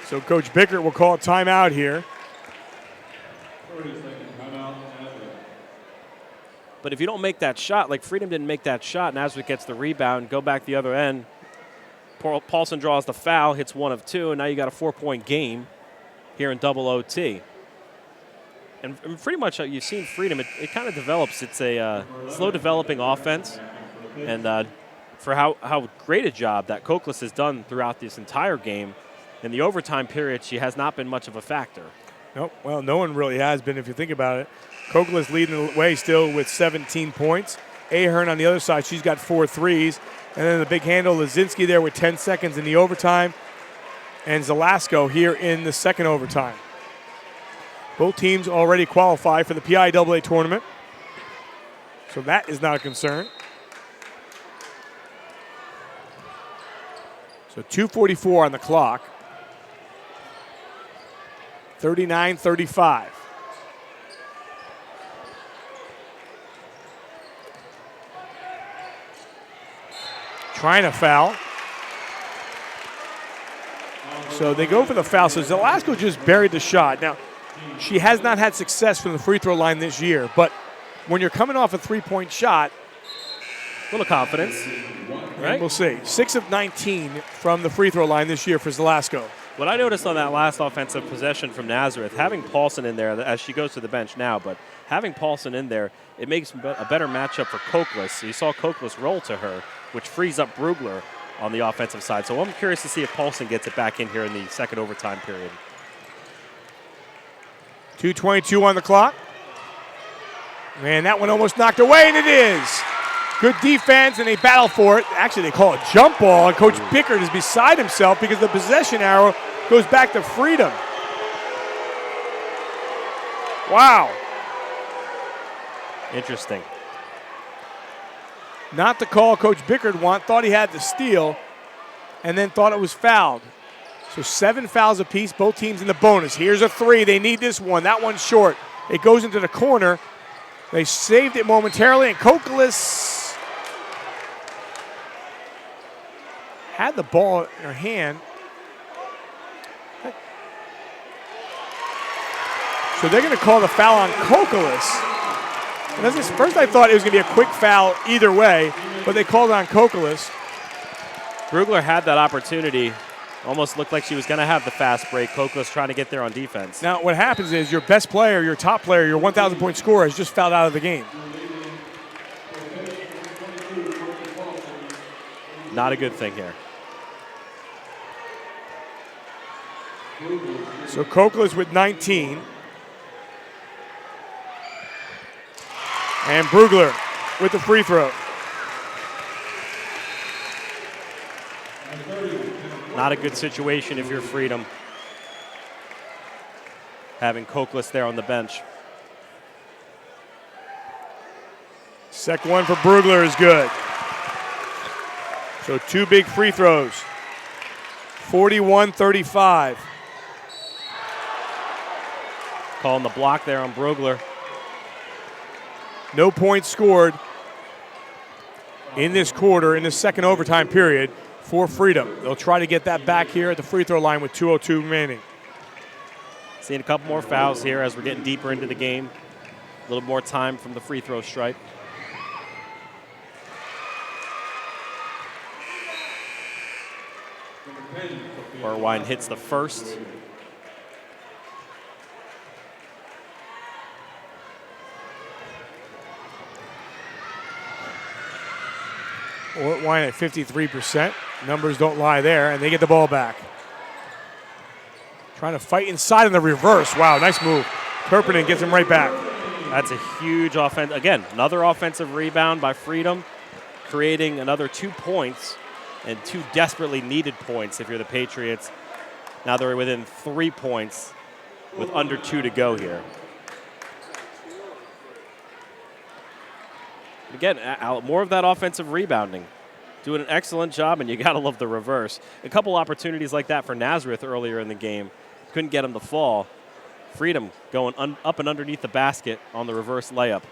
So Coach Bickert will call a timeout here. But if you don't make that shot, like Freedom didn't make that shot, Nazareth gets the rebound, go back the other end. Paulson draws the foul, hits 1 of 2, and now you got a 4-point game here in double OT. And pretty much you've seen Freedom, it kind of develops. It's a slow developing offense. And for how great a job that Koklus has done throughout this entire game, in the overtime period, she has not been much of a factor. Nope. Well, no one really has been if you think about it. Koklus leading the way still with 17 points. Ahern on the other side, she's got 4 threes. And then the big handle, Lazinski there with 10 seconds in the overtime. And Zalasko here in the second overtime. Both teams already qualify for the PIAA tournament. So that is not a concern. So 2:44 on the clock. 39-35. Trying to foul. So they go for the foul. So Zalasko just buried the shot. Now, she has not had success from the free throw line this year, but when you're coming off a three-point shot, a little confidence, right? We'll see. 6 of 19 from the free throw line this year for Zalasko. What I noticed on that last offensive possession from Nazareth, having Paulson in there as she goes to the bench now, but having Paulson in there, it makes a better matchup for Koklus. You saw Koklus roll to her, which frees up Brugler on the offensive side. So I'm curious to see if Paulson gets it back in here in the second overtime period. 2:22 on the clock. Man, that one almost knocked away, and it is. Good defense, and they battle for it. Actually, they call it jump ball, and Coach Bickert is beside himself because the possession arrow goes back to Freedom. Wow. Interesting. Not the call Coach Bickert thought he had the steal, and then thought it was fouled. So 7 fouls apiece, both teams in the bonus. Here's a 3. They need this one. That one's short. It goes into the corner. They saved it momentarily, and Koklus had the ball in her hand. So they're going to call the foul on Koklus. And first I thought it was going to be a quick foul either way, but they called it on Koklus. Brugler had that opportunity. Almost looked like she was going to have the fast break. Koklus trying to get there on defense. Now what happens is your best player, your top player, your 1,000-point scorer has just fouled out of the game. Not a good thing here. So Koklus with 19. And Brugler with the free throw. Not a good situation if you're Freedom, having Koklus there on the bench. Second one for Brugler is good. So 2 big free throws. 41-35. Calling the block there on Brugler. No points scored in this quarter, in the second overtime period for Freedom. They'll try to get that back here at the free throw line with 2:02 remaining. Seeing a couple more fouls here as we're getting deeper into the game. A little more time from the free throw stripe. Irwine hits the first. Fort Wayne at 53%. Numbers don't lie there, and they get the ball back. Trying to fight inside in the reverse. Wow, nice move. Turpin gets him right back. That's a huge offense. Again, another offensive rebound by Freedom, creating another 2 points and 2 desperately needed points if you're the Patriots. Now they're within 3 points with under 2 to go here. Again, more of that offensive rebounding. Doing an excellent job, and you got to love the reverse. A couple opportunities like that for Nazareth earlier in the game. Couldn't get him to fall. Freedom going up and underneath the basket on the reverse layup.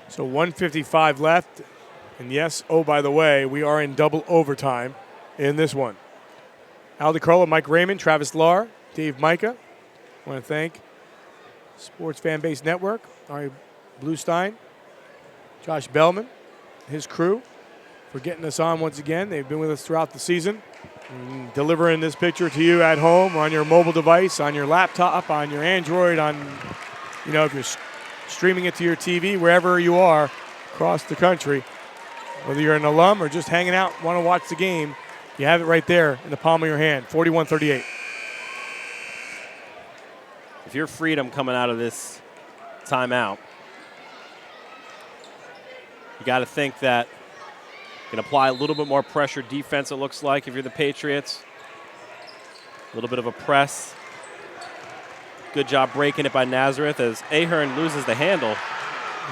So 1:55 left. And yes, oh, by the way, we are in double overtime in this one. Al DiCarlo, Mike Raymond, Travis Lahr, Dave Micah. I want to thank Sports Fan Base Network, Ari Bluestein, Josh Bellman, his crew, for getting us on once again. They've been with us throughout the season, delivering this picture to you at home, on your mobile device, on your laptop, on your Android, on, if you're streaming it to your TV, wherever you are across the country. Whether you're an alum or just hanging out, want to watch the game, you have it right there in the palm of your hand, 41-38. If you're Freedom coming out of this timeout, you got to think that you can apply a little bit more pressure defense, it looks like, if you're the Patriots. A little bit of a press. Good job breaking it by Nazareth as Ahern loses the handle.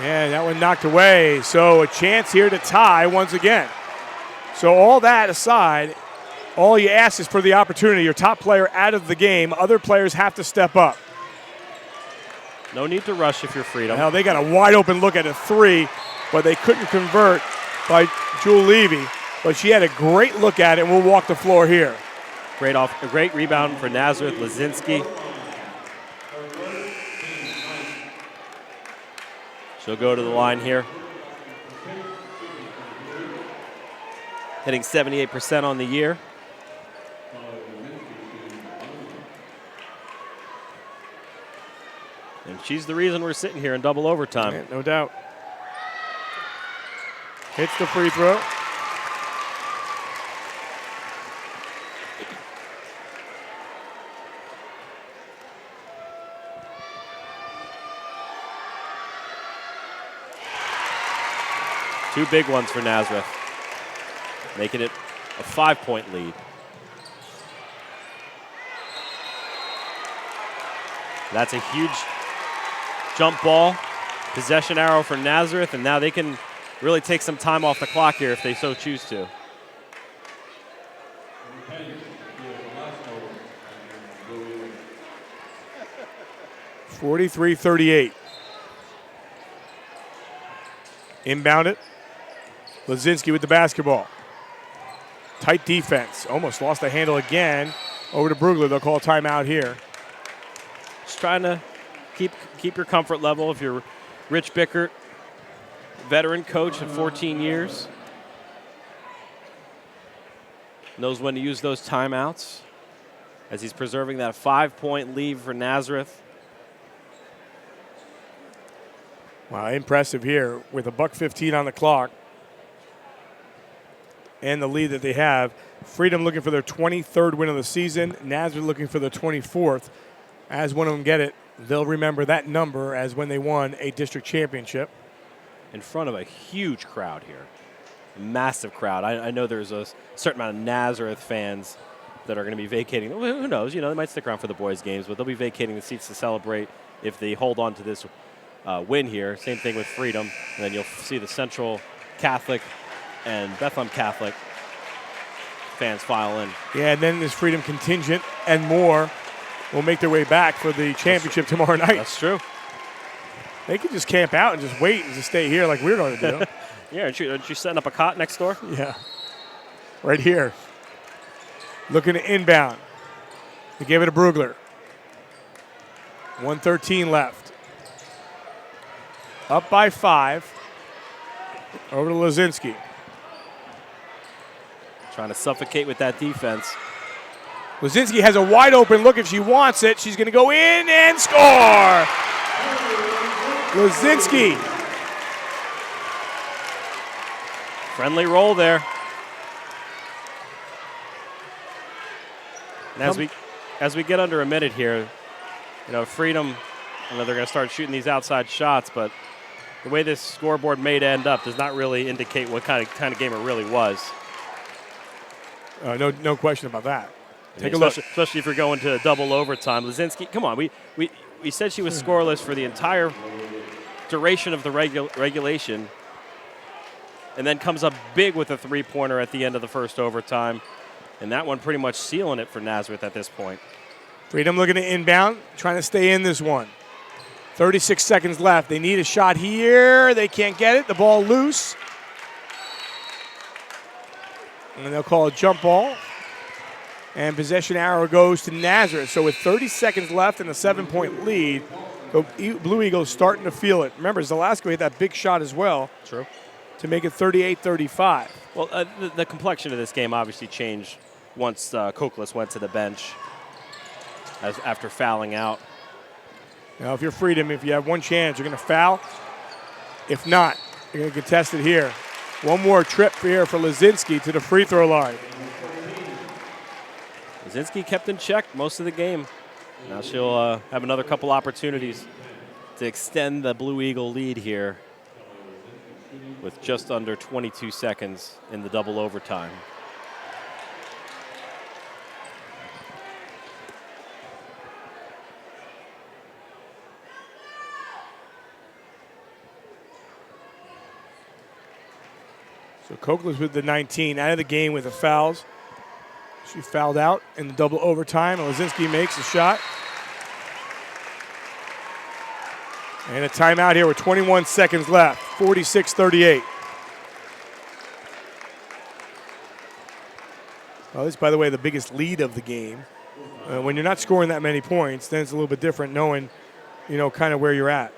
Yeah, that one knocked away. So a chance here to tie once again. So all that aside, all you ask is for the opportunity. Your top player out of the game. Other players have to step up. No need to rush if you're Freedom. Hell, they got a wide open look at a 3, but they couldn't convert by Jewel Levy. But she had a great look at it, and we'll walk the floor here. A great rebound for Nazareth. Lazinski. She'll go to the line here. Hitting 78% on the year. And she's the reason we're sitting here in double overtime. Yeah, no doubt. Hits the free throw. Two big ones for Nazareth, making it a 5-point lead. That's a huge jump ball, possession arrow for Nazareth, and now they can really take some time off the clock here if they so choose to. (43-38). Inbound it. Lazinski with the basketball. Tight defense. Almost lost the handle again. Over to Brugler. They'll call a timeout here. Just trying to keep your comfort level. If you're Rich Bickert, veteran coach of 14 years, knows when to use those timeouts as he's preserving that 5-point lead for Nazareth. Wow, impressive here with $1:15 on the clock and the lead that they have. Freedom looking for their 23rd win of the season. Nazareth looking for their 24th. As one of them get it, they'll remember that number as when they won a district championship. In front of a huge crowd here. A massive crowd. I know there's a certain amount of Nazareth fans that are going to be vacating. Who knows? They might stick around for the boys' games, but they'll be vacating the seats to celebrate if they hold on to this win here. Same thing with Freedom. And then you'll see the Central Catholic and Bethlehem Catholic fans file in. Yeah, and then this Freedom contingent and more will make their way back for the championship tomorrow night. That's true. They could just camp out and just wait and just stay here like we're going to do. Yeah, aren't you setting up a cot next door? Yeah. Right here. Looking to inbound. They gave it to Brugler. 1:13 left. Up by 5. Over to Lazinski. Trying to suffocate with that defense. Lazinski has a wide open look if she wants it. She's going to go in and score. Lazinski Friendly roll there. And as we get under a minute here, Freedom, they're going to start shooting these outside shots, but the way this scoreboard may end up does not really indicate what kind of game it really was. No question about that. Take a look. look. Especially if you're going to double overtime. Lazinski, come on. We said she was scoreless for the entire duration of the regulation, and then comes up big with a three-pointer at the end of the first overtime. And that one pretty much sealing it for Nazareth at this point. Freedom looking to inbound, trying to stay in this one. 36 seconds left. They need a shot here. They can't get it. The ball loose. And they'll call a jump ball. And possession arrow goes to Nazareth. So with 30 seconds left and a 7-point lead, the Blue Eagles starting to feel it. Remember, Zalasko hit that big shot as well. True. To make it 38-35. Well, the complexion of this game obviously changed once Koklus went to the bench after fouling out. Now, if you're Freedom, if you have one chance, you're going to foul. If not, you're going to contest it here. One more trip here for Lazinski to the free throw line. Lazinski kept in check most of the game. Now she'll have another couple opportunities to extend the Blue Eagle lead here with just under 22 seconds in the double overtime. So Koklus with the 19, out of the game with the fouls. She fouled out in the double overtime. Lazinski makes a shot. And a timeout here with 21 seconds left, 46-38. Well, this is, by the way, the biggest lead of the game. When you're not scoring that many points, then it's a little bit different knowing, kind of where you're at.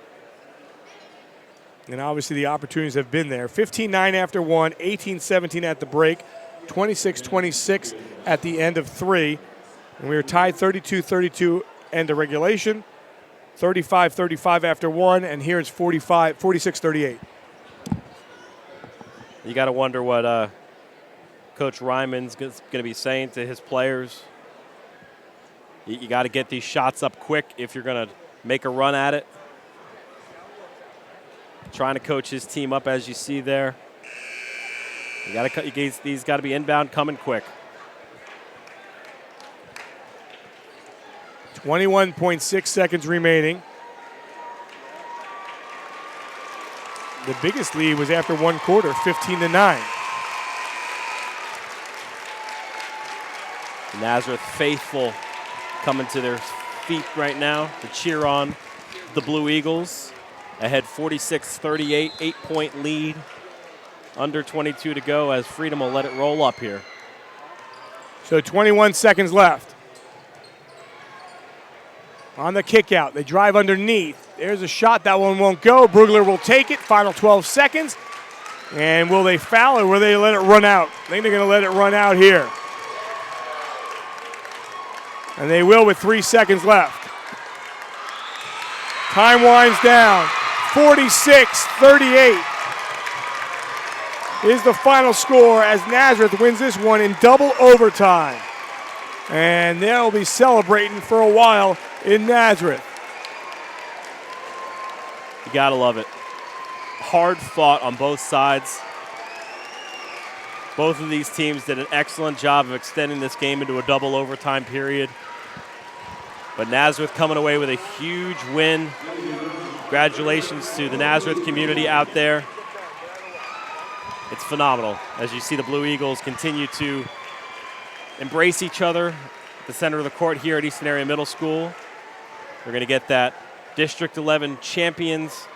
And obviously the opportunities have been there. 15-9 after one, 18-17 at the break, 26-26 at the end of three. And we were tied 32-32 end of regulation. 35-35 after one, and here it's 46-38. You got to wonder what Coach Ryman's going to be saying to his players. You got to get these shots up quick if you're going to make a run at it. Trying to coach his team up, as you see there. These got to be inbound, coming quick. 21.6 seconds remaining. The biggest lead was after one quarter, 15-9. Nazareth faithful coming to their feet right now to cheer on the Blue Eagles. Ahead 46-38, 8-point lead. Under 22 to go as Freedom will let it roll up here. So 21 seconds left. On the kick out, they drive underneath. There's a shot, that one won't go. Brugler will take it, final 12 seconds. And will they foul or will they let it run out? I think they're going to let it run out here. And they will with 3 seconds left. Time winds down, 46-38 is the final score as Nazareth wins this one in double overtime. And they'll be celebrating for a while in Nazareth. You gotta love it. Hard fought on both sides. Both of these teams did an excellent job of extending this game into a double overtime period. But Nazareth coming away with a huge win. Congratulations to the Nazareth community out there. It's phenomenal as you see the Blue Eagles continue to embrace each other at the center of the court here at Easton Area Middle School. We're going to get that District 11 champions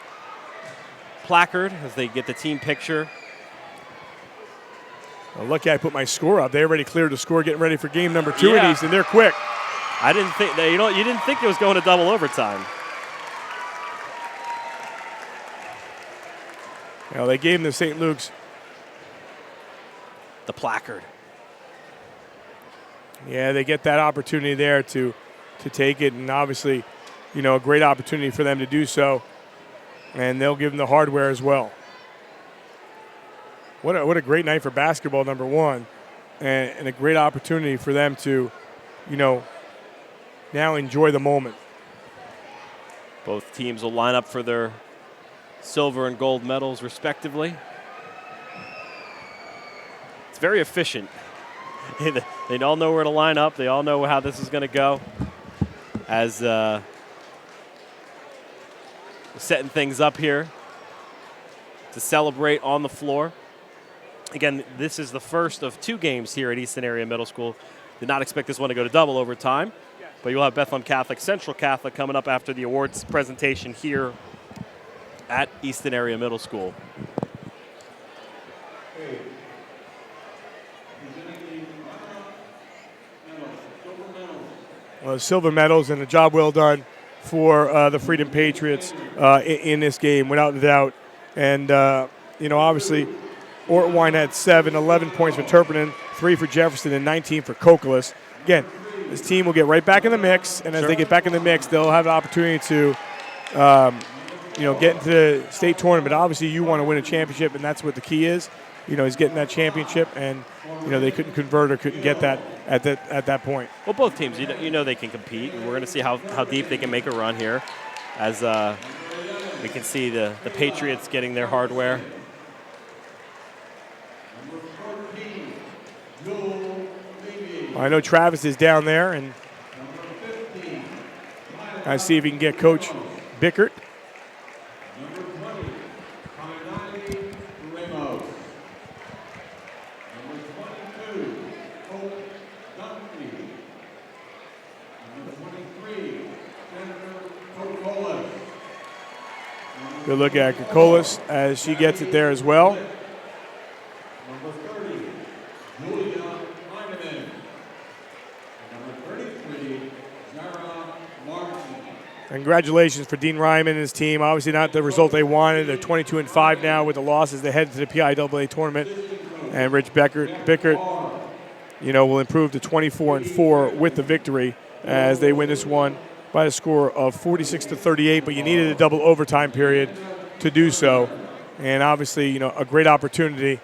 placard as they get the team picture. Well, lucky I put my score up. They already cleared the score, getting ready for game number 2 at Easton. They're quick. I didn't think that, you didn't think it was going to double overtime. Well, they gave them the St. Luke's. The placard. Yeah, they get that opportunity there to take it, and obviously, a great opportunity for them to do so. And they'll give them the hardware as well. what a great night for basketball, number one, and a great opportunity for them to, now enjoy the moment. Both teams will line up for their silver and gold medals, respectively. It's very efficient. They all know where to line up. They all know how this is going to go. As setting things up here to celebrate on the floor. Again, this is the first of 2 games here at Easton Area Middle School. Did not expect this one to go to double overtime, but you'll have Bethlehem Catholic, Central Catholic coming up after the awards presentation here at Easton Area Middle School. Silver medals and a job well done for the Freedom Patriots in this game, without a doubt. And, obviously, Ortwine had 11 points for Turpin, 3 for Jefferson, and 19 for Kokolas. Again, this team will get right back in the mix, and as they get back in the mix, they'll have an opportunity to, get into the state tournament. Obviously, you want to win a championship, and that's what the key is. He's getting that championship, and, they couldn't convert or couldn't get that at that point. Well, both teams, they can compete, and we're going to see how deep they can make a run here as we can see the Patriots getting their hardware. I know Travis is down there, and I see if he can get Coach Bickert. Good look at Kokolas as she gets it there as well. Congratulations for Dean Ryman and his team. Obviously not the result they wanted. They're 22-5 now with the losses. They head to the PIAA tournament. And Rich Bickert, will improve to 24-4 with the victory as they win this one by a score of 46-38. But you needed a double overtime period to do so. And obviously, a great opportunity.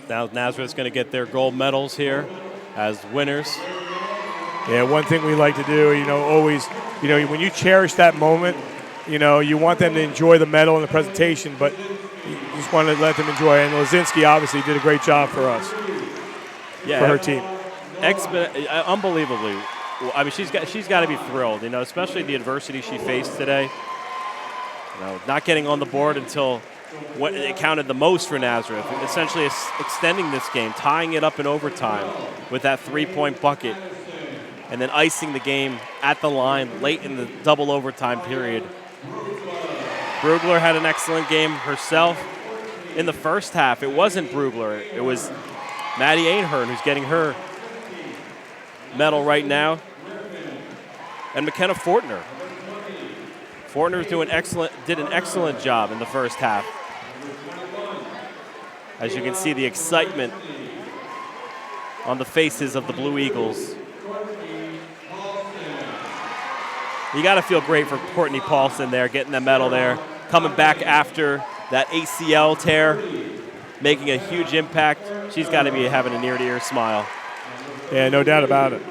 Now Nazareth's going to get their gold medals here as winners. Yeah, one thing we like to do, always, when you cherish that moment, you want them to enjoy the medal and the presentation, but you just want to let them enjoy it. And Lazinski obviously did a great job for us, for her team. Unbelievably. I mean, she's got to be thrilled, especially the adversity she faced today. Not getting on the board until what it counted the most for Nazareth, essentially extending this game, tying it up in overtime with that 3-point bucket, and then icing the game at the line late in the double overtime period. Brugler had an excellent game herself. In the first half, it wasn't Brugler. It was Maddie Ainhern who's getting her medal right now, and McKenna Fortner. Fortner did an excellent job in the first half. As you can see, the excitement on the faces of the Blue Eagles. You got to feel great for Courtney Paulson there, getting the medal there, coming back after that ACL tear, making a huge impact. She's got to be having a near-to-ear smile. Yeah, no doubt about it.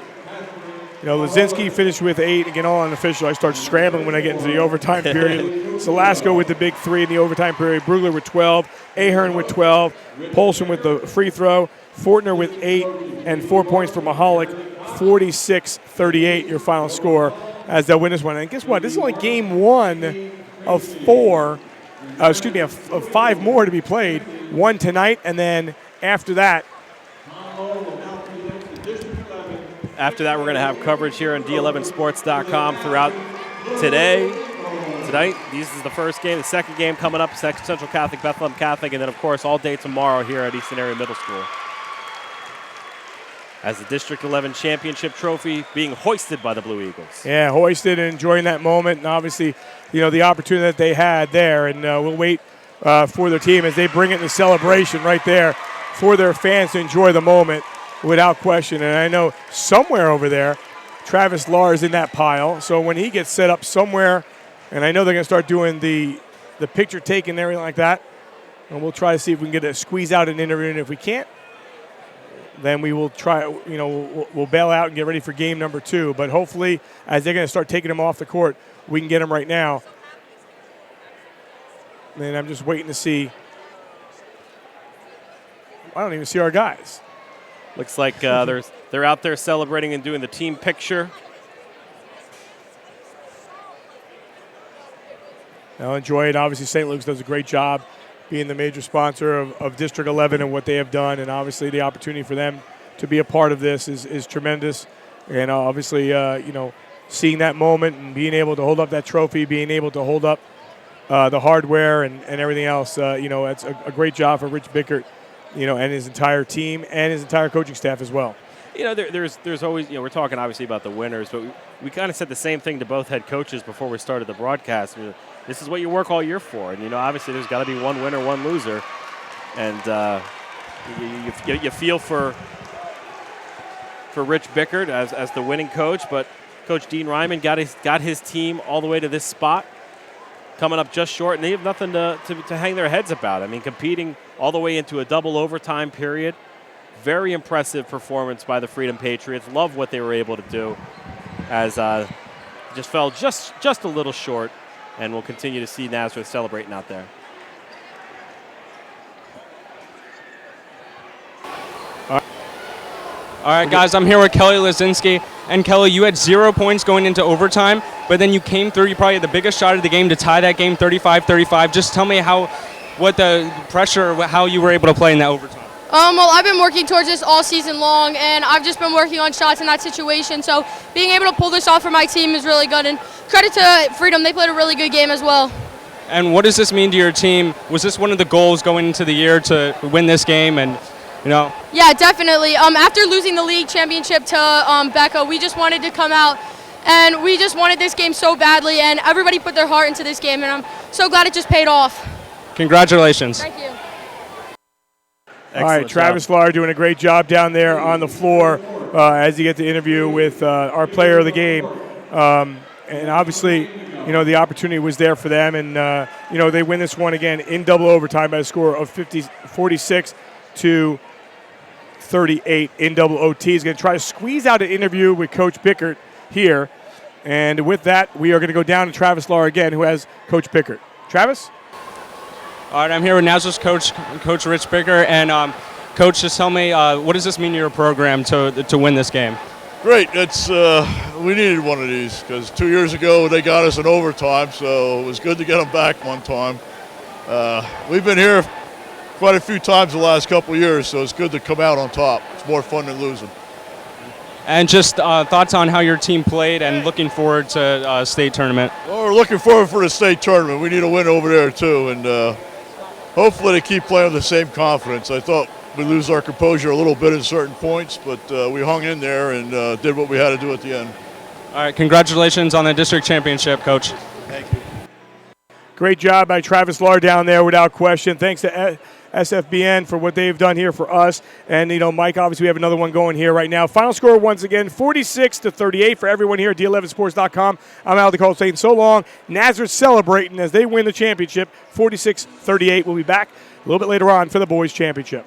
Lazinski finished with 8. Again, all unofficial. I start scrambling when I get into the overtime period. Salasco with the big 3 in the overtime period. Brugler with 12. Ahern with 12. Polson with the free throw. Fortner with 8 and 4 points for Mahalik. 46-38, your final score as they'll win this one. And guess what? This is only game 1 of 4. Of 5 more to be played. 1 tonight, and then after that, we're going to have coverage here on D11sports.com throughout tonight. This is the first game. The second game coming up, Central Catholic, Bethlehem Catholic, and then, of course, all day tomorrow here at Easton Area Middle School. As the District 11 Championship Trophy being hoisted by the Blue Eagles. Yeah, hoisted and enjoying that moment, and obviously, the opportunity that they had there. And we'll wait for their team as they bring it in the celebration right there for their fans to enjoy the moment without question. And I know somewhere over there, Travis Lahr is in that pile. So when he gets set up somewhere, and I know they're going to start doing the picture taking and everything like that, and we'll try to see if we can squeeze out an interview. And if we can't, then we will try, we'll bail out and get ready for game number 2. But hopefully, as they're going to start taking him off the court, we can get him right now. And I'm just waiting to see. I don't even see our guys. Looks like they're out there celebrating and doing the team picture. I'll enjoy it. Obviously, St. Luke's does a great job being the major sponsor of District 11 and what they have done. And obviously, the opportunity for them to be a part of this is tremendous. And obviously, seeing that moment and being able to hold up that trophy, being able to hold up the hardware and everything else, it's a great job for Rich Bickert, and his entire team and his entire coaching staff as well. There's always, we're talking obviously about the winners, but we kind of said the same thing to both head coaches before we started the broadcast. This is what you work all year for. And, obviously there's got to be one winner, one loser. And you feel for Rich Bickert as the winning coach, but Coach Dean Ryman got his team all the way to this spot, coming up just short, and they have nothing to hang their heads about. I mean, competing all the way into a double overtime period. Very impressive performance by the Freedom Patriots. Love what they were able to do, as just fell just a little short, and we'll continue to see Nazareth celebrating out there. All right, guys, I'm here with Kelly Lazinski. And Kelly, you had 0 points going into overtime, but then you came through. You probably had the biggest shot of the game to tie that game 35-35. Just tell me what the pressure, how you were able to play in that overtime. Well, I've been working towards this all season long, and I've just been working on shots in that situation. So being able to pull this off for my team is really good. And credit to Freedom, they played a really good game as well. And what does this mean to your team? Was this one of the goals going into the year to win this game? And Yeah, definitely. After losing the league championship to Becca, we just wanted to come out, and we just wanted this game so badly, and everybody put their heart into this game, and I'm so glad it just paid off. Congratulations. Thank you. All right, Travis Lahr doing a great job down there on the floor as you get the interview with our player of the game. And obviously, the opportunity was there for them, and, they win this one again in double overtime by a score of 46-38 in double OT. He's going to try to squeeze out an interview with Coach Bickert here. And with that, we are going to go down to Travis Lahr again, who has Coach Bickert. Travis? All right, I'm here with Nazareth Coach Rich Bickert. And, Coach, just tell me, what does this mean to your program to win this game? Great. It's we needed one of these because 2 years ago they got us in overtime, so it was good to get them back one time. We've been here quite a few times the last couple of years, so it's good to come out on top. It's more fun than losing. And just thoughts on how your team played and looking forward to state tournament. Well, we're looking forward for the state tournament. We need a win over there too, and hopefully they keep playing with the same confidence. I thought we lose our composure a little bit at certain points, but we hung in there and did what we had to do at the end. All right, congratulations on the district championship, Coach. Thank you. Great job by Travis Lahr down there, without question. Thanks to SFBN for what they've done here for us. And, Mike, obviously we have another one going here right now. Final score, once again, 46-38 for everyone here at D11sports.com. I'm Al DeCole saying so long. Nazareth celebrating as they win the championship, 46-38. We'll be back a little bit later on for the boys' championship.